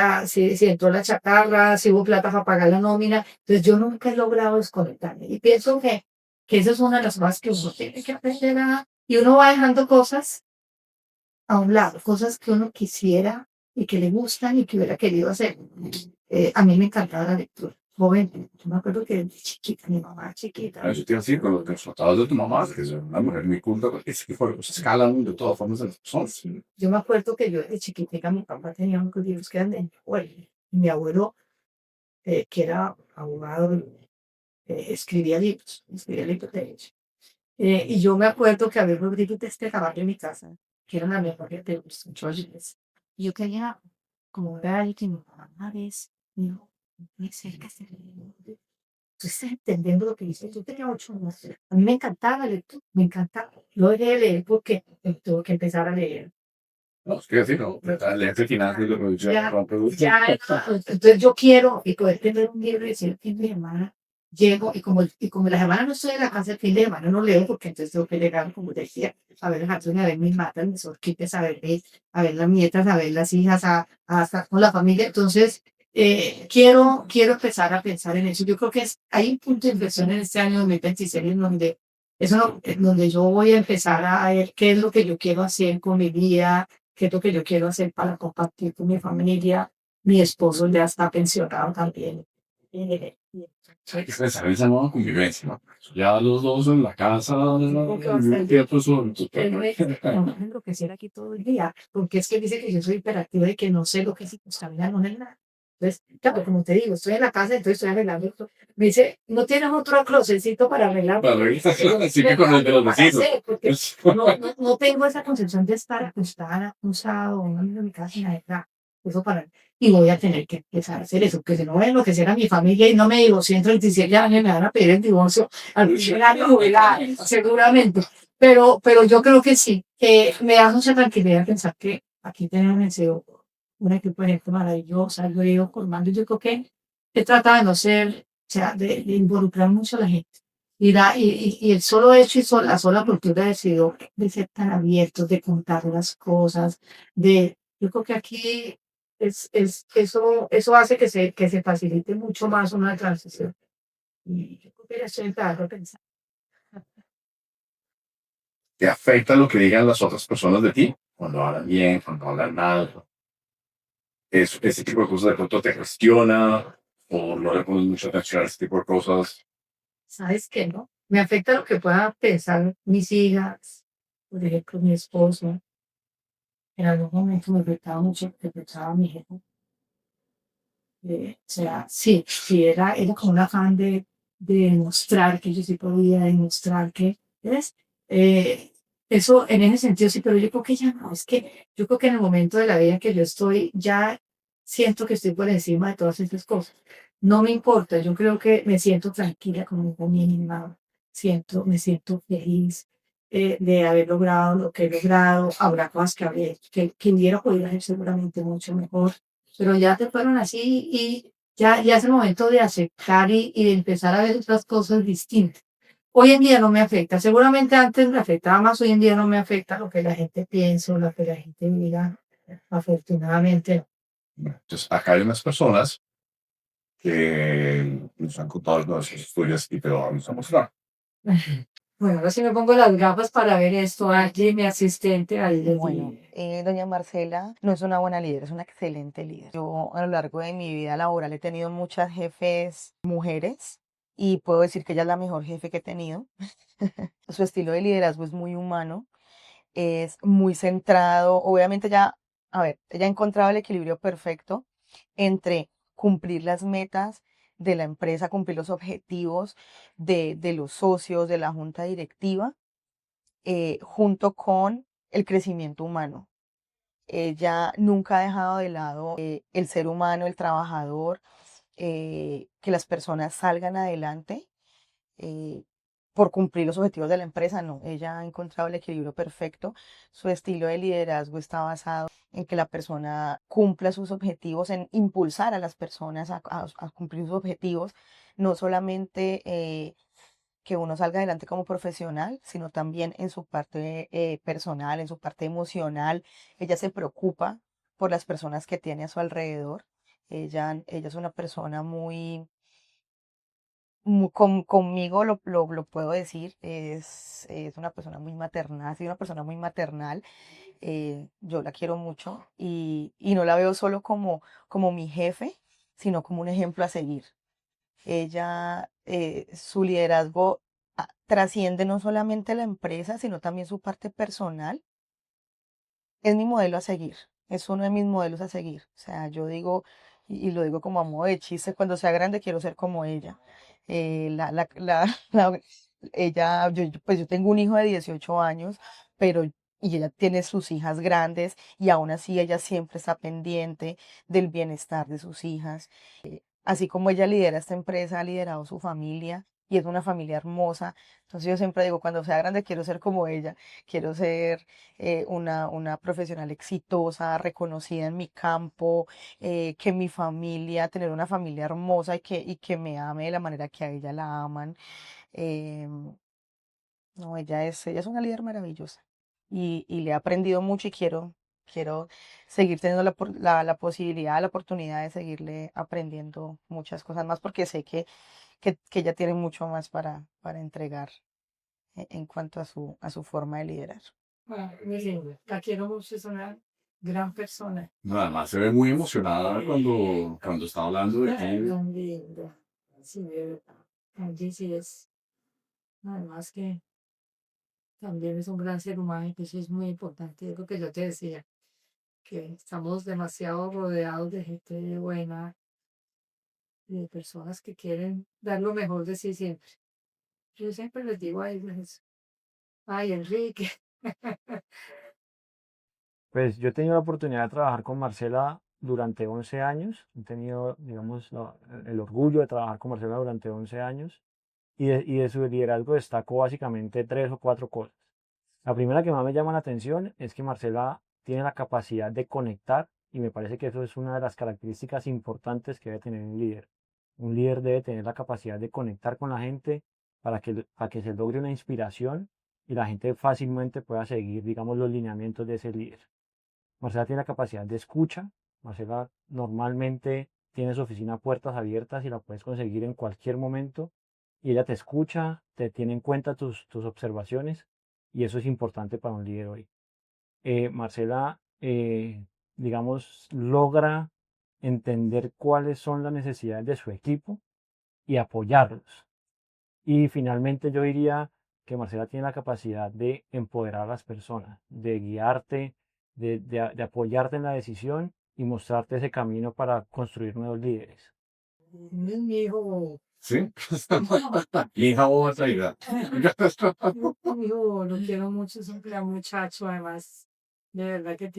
entró la chatarra, si hubo plata para pagar la nómina. Entonces yo nunca he logrado desconectarme y pienso que esa es una de las cosas que uno tiene que aprender y uno va dejando cosas a un lado, cosas que uno quisiera y que le gustan y que hubiera querido hacer. A mí me encantaba la lectura. Joven, yo me acuerdo que de chiquita, mi mamá chiquita. Eso te iba a decir, con los resultados de tu mamá, que es una mujer muy culta, ese tipo de cosas escalan de todas formas en las personas. Yo me acuerdo que yo de chiquitica, mi papá tenía unos libros que eran de mi abuelo. Y mi abuelo, que era abogado, escribía libros de hecho. Y yo me acuerdo que había unos libros de este caballo en mi casa, que eran la memoria de los Georges. Y yo quería como ver que mi mamá ves, no, me cerca este libro. Tú estás entendiendo lo que dice. Yo tenía 8 años. A mí me encantaba la lectura, me encantaba. Lo dejé de leer porque tuve que empezar a leer. No, es que decir, no, leerte finanzas y lo que Ya, rompe. ya, entonces yo quiero y poder tener un libro y decir el fin de semana llego y como la semana no estoy en la casa el fin de semana no leo porque entonces tengo que llegar como decía a ver las acciones, a ver mis matas, mis orquites, a ver las nietas, a ver las hijas, a estar con la familia. Entonces quiero empezar a pensar en eso. Yo creo que hay un punto de inflexión en este año 2026 en donde en donde yo voy a empezar a ver qué es lo que yo quiero hacer con mi vida, qué es lo que yo quiero hacer para compartir con mi familia. Mi esposo ya está pensionado también. Hay que pensar en esa nueva convivencia, ¿no? Ya los dos en la casa, Porque va a al ser mismo tiempo son él no súper. es me enloquecer aquí todo el día, porque es que dice que yo soy hiperactiva y que no sé lo que es circunstancial, no es nada. Entonces, claro, como te digo, estoy en la casa, entonces estoy arreglando esto. Me dice, ¿no tienes otro closetcito para arreglar? Para revisar, así que con el de los vecinos. Porque no tengo esa concepción de estar acostada, acusado, en mi casa, la verdad. Eso para, y voy a tener que empezar a hacer eso, porque si no voy a enloquecer a mi familia y no me digo, 127 años me van a pedir el divorcio al primer año jubilar, seguramente. Pero yo creo que sí, que me da mucha tranquilidad pensar que aquí tenemos en SEO un equipo de gente maravillosa, lo he ido formando. Yo creo que he tratado de no ser, o sea, de involucrar mucho a la gente. Y el solo hecho y la sola cultura de SEO, de ser tan abiertos, de contar las cosas, yo creo que aquí eso hace que se facilite mucho más una transición. Y yo creo que ya estoy empezando a pensar. ¿Te afecta lo que digan las otras personas de ti? Cuando hablan bien, cuando hablan mal. Ese tipo de cosas de pronto te cuestiona o no le pones mucha atención a ese tipo de cosas. ¿Sabes qué, no? Me afecta lo que puedan pensar mis hijas, por ejemplo, mi esposo. En algún momento me afectaba mucho lo que pensaba mi hijo. O sea, sí, sí, era como un afán de demostrar que yo sí podía demostrar que, ¿ves? Eh, eso en ese sentido sí, pero yo creo que ya no, es que yo creo que en el momento de la vida en que yo estoy, ya siento que estoy por encima de todas estas cosas. No me importa, yo creo que me siento tranquila conmigo misma, me siento feliz de haber logrado lo que he logrado. Habrá cosas que hubiera podido hacer seguramente mucho mejor, pero ya te fueron así y ya es el momento de aceptar y de empezar a ver otras cosas distintas. Hoy en día no me afecta, seguramente antes me afectaba más, hoy en día no me afecta lo que la gente piensa o lo que la gente diga, afortunadamente. Entonces, acá hay unas personas que nos han contado algunas historias y te lo vamos a mostrar. Bueno, ahora sí me pongo las gafas para ver esto. Allí mi asistente, Bueno, doña Marcela no es una buena líder, es una excelente líder. Yo a lo largo de mi vida laboral he tenido muchas jefes mujeres y puedo decir que ella es la mejor jefe que he tenido. Su estilo de liderazgo es muy humano, es muy centrado. Obviamente ya, a ver, ella ha encontrado el equilibrio perfecto entre cumplir las metas de la empresa, cumplir los objetivos de los socios, de la junta directiva, junto con el crecimiento humano. Ella nunca ha dejado de lado el ser humano, el trabajador, que las personas salgan adelante eh, por cumplir los objetivos de la empresa. No, ella ha encontrado el equilibrio perfecto. Su estilo de liderazgo está basado en que la persona cumpla sus objetivos, en impulsar a las personas a cumplir sus objetivos, no solamente que uno salga adelante como profesional, sino también en su parte personal, en su parte emocional. Ella se preocupa por las personas que tiene a su alrededor. Ella es una persona conmigo lo puedo decir, es una persona muy maternal, ha sido una persona muy maternal. Yo la quiero mucho y no la veo solo como mi jefe, sino como un ejemplo a seguir. Ella, su liderazgo trasciende no solamente la empresa, sino también su parte personal. Es mi modelo a seguir, es uno de mis modelos a seguir. O sea, yo digo, y lo digo como a modo de chiste, cuando sea grande quiero ser como ella. La- ella, pues yo tengo un hijo de 18 años, pero y ella tiene sus hijas grandes y aún así ella siempre está pendiente del bienestar de sus hijas. Así como ella lidera esta empresa, ha liderado su familia y es una familia hermosa. Entonces yo siempre digo, cuando sea grande quiero ser como ella, quiero ser una profesional exitosa, reconocida en mi campo, que mi familia, tener una familia hermosa y que me ame de la manera que a ella la aman. Em, no, ella es una líder maravillosa y le he aprendido mucho y quiero seguir teniendo la posibilidad, la oportunidad de seguirle aprendiendo muchas cosas más porque sé que ella tiene mucho más para entregar en cuanto a su forma de liderar. Ah, muy lindo. La quiero mucho, es una gran persona. No, además se ve muy emocionada cuando está hablando de ti. Tan linda. Sí, de verdad. Angie sí es. Además que también es un gran ser humano y que eso es muy importante. Es lo que yo te decía, que estamos demasiado rodeados de gente buena y de personas que quieren dar lo mejor de sí siempre. Yo siempre les digo a ellos eso. Ay, Enrique. Pues yo he tenido la oportunidad de trabajar con Marcela durante 11 años. He tenido, digamos, el orgullo de trabajar con Marcela durante 11 años y de su liderazgo destaco básicamente tres o cuatro cosas. La primera que más me llama la atención es que Marcela tiene la capacidad de conectar y me parece que eso es una de las características importantes que debe tener un líder. Un líder debe tener la capacidad de conectar con la gente para que se logre una inspiración y la gente fácilmente pueda seguir, digamos, los lineamientos de ese líder. Marcela tiene la capacidad de escucha. Marcela normalmente tiene su oficina a puertas abiertas y la puedes conseguir en cualquier momento. Y ella te escucha, te tiene en cuenta tus observaciones y eso es importante para un líder hoy. Marcela, digamos, logra entender cuáles son las necesidades de su equipo y apoyarlos. Y finalmente yo diría que Marcela tiene la capacidad de empoderar a las personas, de guiarte, de apoyarte en la decisión y mostrarte ese camino para construir nuevos líderes. Mi hijo, ¿Sí? Mi hija o otra hija. mi hijo lo quiero mucho, es un gran muchacho, además, de verdad que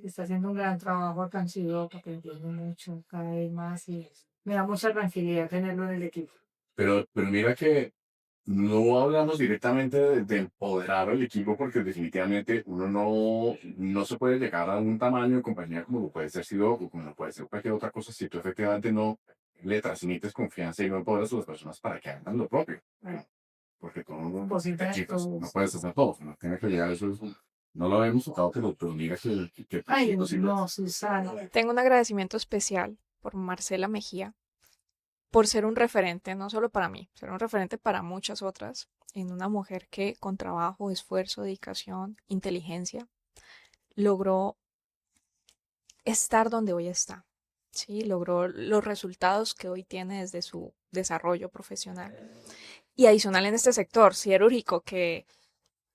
está haciendo un gran trabajo acá en Chihuahua, aprendiendo mucho cada vez más y me da mucha tranquilidad tenerlo en el equipo. Pero mira que no hablamos directamente de empoderar al equipo porque definitivamente uno no se puede llegar a un tamaño de compañía como lo puede ser Sido o como lo puede ser cualquier otra cosa si tú efectivamente no le transmites confianza y no empoderas a las personas para que hagan lo propio. Porque tú no, Cositas, chicos, no todos. puedes hacer todo, no tienes que llegar a eso. No lo habíamos tocado, pero mira que Ay, es posible. no, Susana. Tengo un agradecimiento especial por Marcela Mejía, por ser un referente, no solo para mí, ser un referente para muchas otras, en una mujer que con trabajo, esfuerzo, dedicación, inteligencia, logró estar donde hoy está. Sí, logró los resultados que hoy tiene desde su desarrollo profesional. Y adicional en este sector siderúrgico, que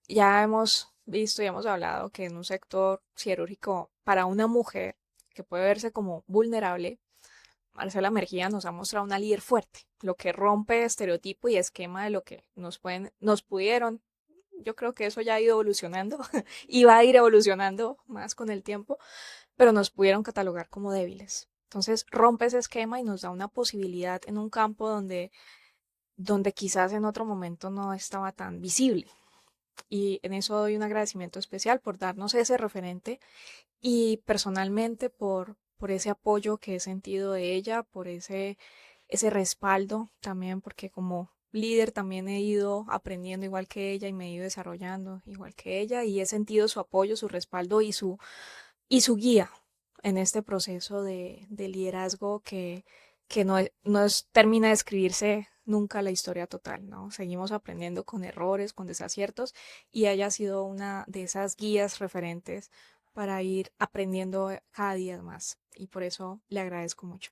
ya hemos visto y hemos hablado que en un sector siderúrgico para una mujer que puede verse como vulnerable, Marcela Mejía nos ha mostrado una líder fuerte, lo que rompe estereotipo y esquema de lo que nos pudieron yo creo que eso ya ha ido evolucionando y va a ir evolucionando más con el tiempo, pero nos pudieron catalogar como débiles. Entonces rompe ese esquema y nos da una posibilidad en un campo donde quizás en otro momento no estaba tan visible. Y en eso doy un agradecimiento especial por darnos ese referente y personalmente por ese apoyo que he sentido de ella, por ese respaldo también, porque como líder también he ido aprendiendo igual que ella y me he ido desarrollando igual que ella y he sentido su apoyo, su respaldo y su guía en este proceso de liderazgo que termina de escribirse nunca la historia total, ¿no? Seguimos aprendiendo con errores, con desaciertos y ella ha sido una de esas guías referentes para ir aprendiendo cada día más y por eso le agradezco mucho.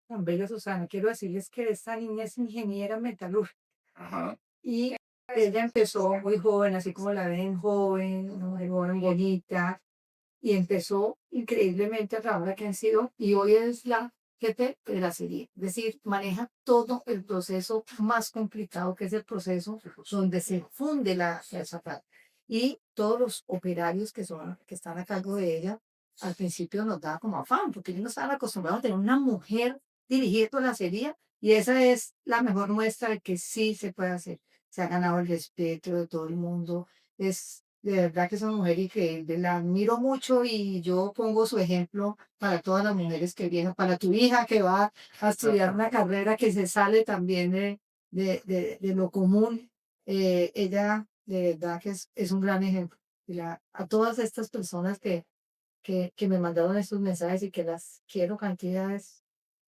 Tan bella Susana, quiero decirles que esta niña es ingeniera metalúrgica Ajá. y ella empezó muy joven, así como la ven joven, una mujer joven, bonita, y empezó increíblemente a trabajar aquí en Sido y hoy es la jefe de la serie. Es decir, maneja todo el proceso más complicado que es el proceso donde se funde la zapata. Y todos los operarios que están a cargo de ella, al principio nos daba como afán, porque ellos no estaban acostumbrados a tener una mujer dirigiendo la serie y esa es la mejor muestra de que sí se puede hacer. Se ha ganado el respeto de todo el mundo. Es de verdad que es una mujer increíble, la admiro mucho y yo pongo su ejemplo para todas las mujeres que vienen, para tu hija que va a estudiar una carrera que se sale también de lo común. Ella de verdad que es un gran ejemplo. Y a todas estas personas que me mandaron estos mensajes y que las quiero cantidades,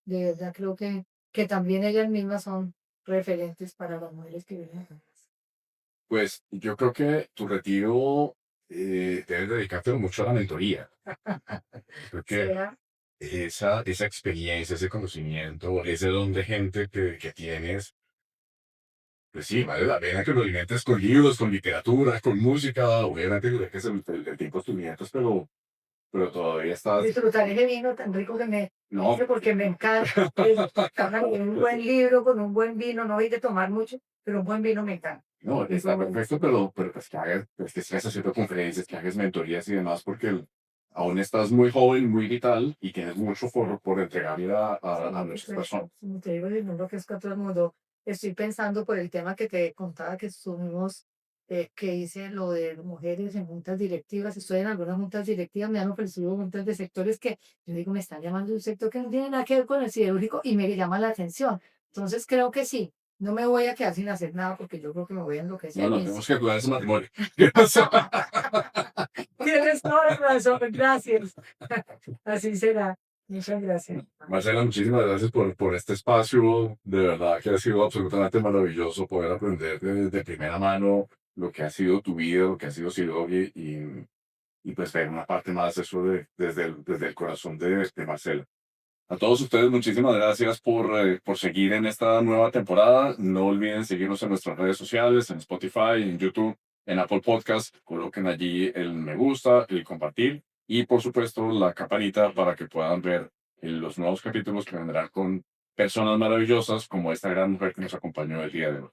de verdad creo que también ellas mismas son referentes para las mujeres que vienen. Pues yo creo que tu retiro debes dedicarte mucho a la mentoría. Creo que Sea esa experiencia, ese conocimiento, ese don de gente que tienes, pues sí, vale la pena que lo alimentes con libros, con literatura, con música, obviamente que dejes el tiempo a tus nietos, pero todavía estás, disfrutar ese vino tan rico que me no, hice porque me encanta. Estar con un buen libro, con un buen vino, no hay de tomar mucho, pero un buen vino me encanta. no, está perfecto, pero pues que hagas, pues que sigas haciendo conferencias, que hagas mentorías y demás, porque aún estás muy joven, muy vital y tienes mucho por entregarle a muchas personas. Como te digo, el mundo que es para todo el mundo. Estoy pensando por el tema que te contaba que estuvimos, que hice lo de mujeres en juntas directivas. Estoy en algunas juntas directivas, me han ofrecido juntas de sectores que yo digo, me están llamando de un sector que no tiene nada que ver con el siderúrgico y me llama la atención. Entonces creo que sí, no me voy a quedar sin hacer nada porque yo creo que me voy a enloquecer. No, no, tenemos que cuidar ese matrimonio. Tienes toda la razón, gracias. Así será. Muchas gracias. Marcela, muchísimas gracias por este espacio. De verdad que ha sido absolutamente maravilloso poder aprender de primera mano lo que ha sido tu vida, lo que ha sido Sidogi y pues ver una parte más de eso desde el corazón de Marcela. A todos ustedes, muchísimas gracias por seguir en esta nueva temporada. No olviden seguirnos en nuestras redes sociales, en Spotify, en YouTube, en Apple Podcast. Coloquen allí el me gusta, el compartir y, por supuesto, la campanita para que puedan ver los nuevos capítulos que vendrán con personas maravillosas como esta gran mujer que nos acompañó el día de hoy.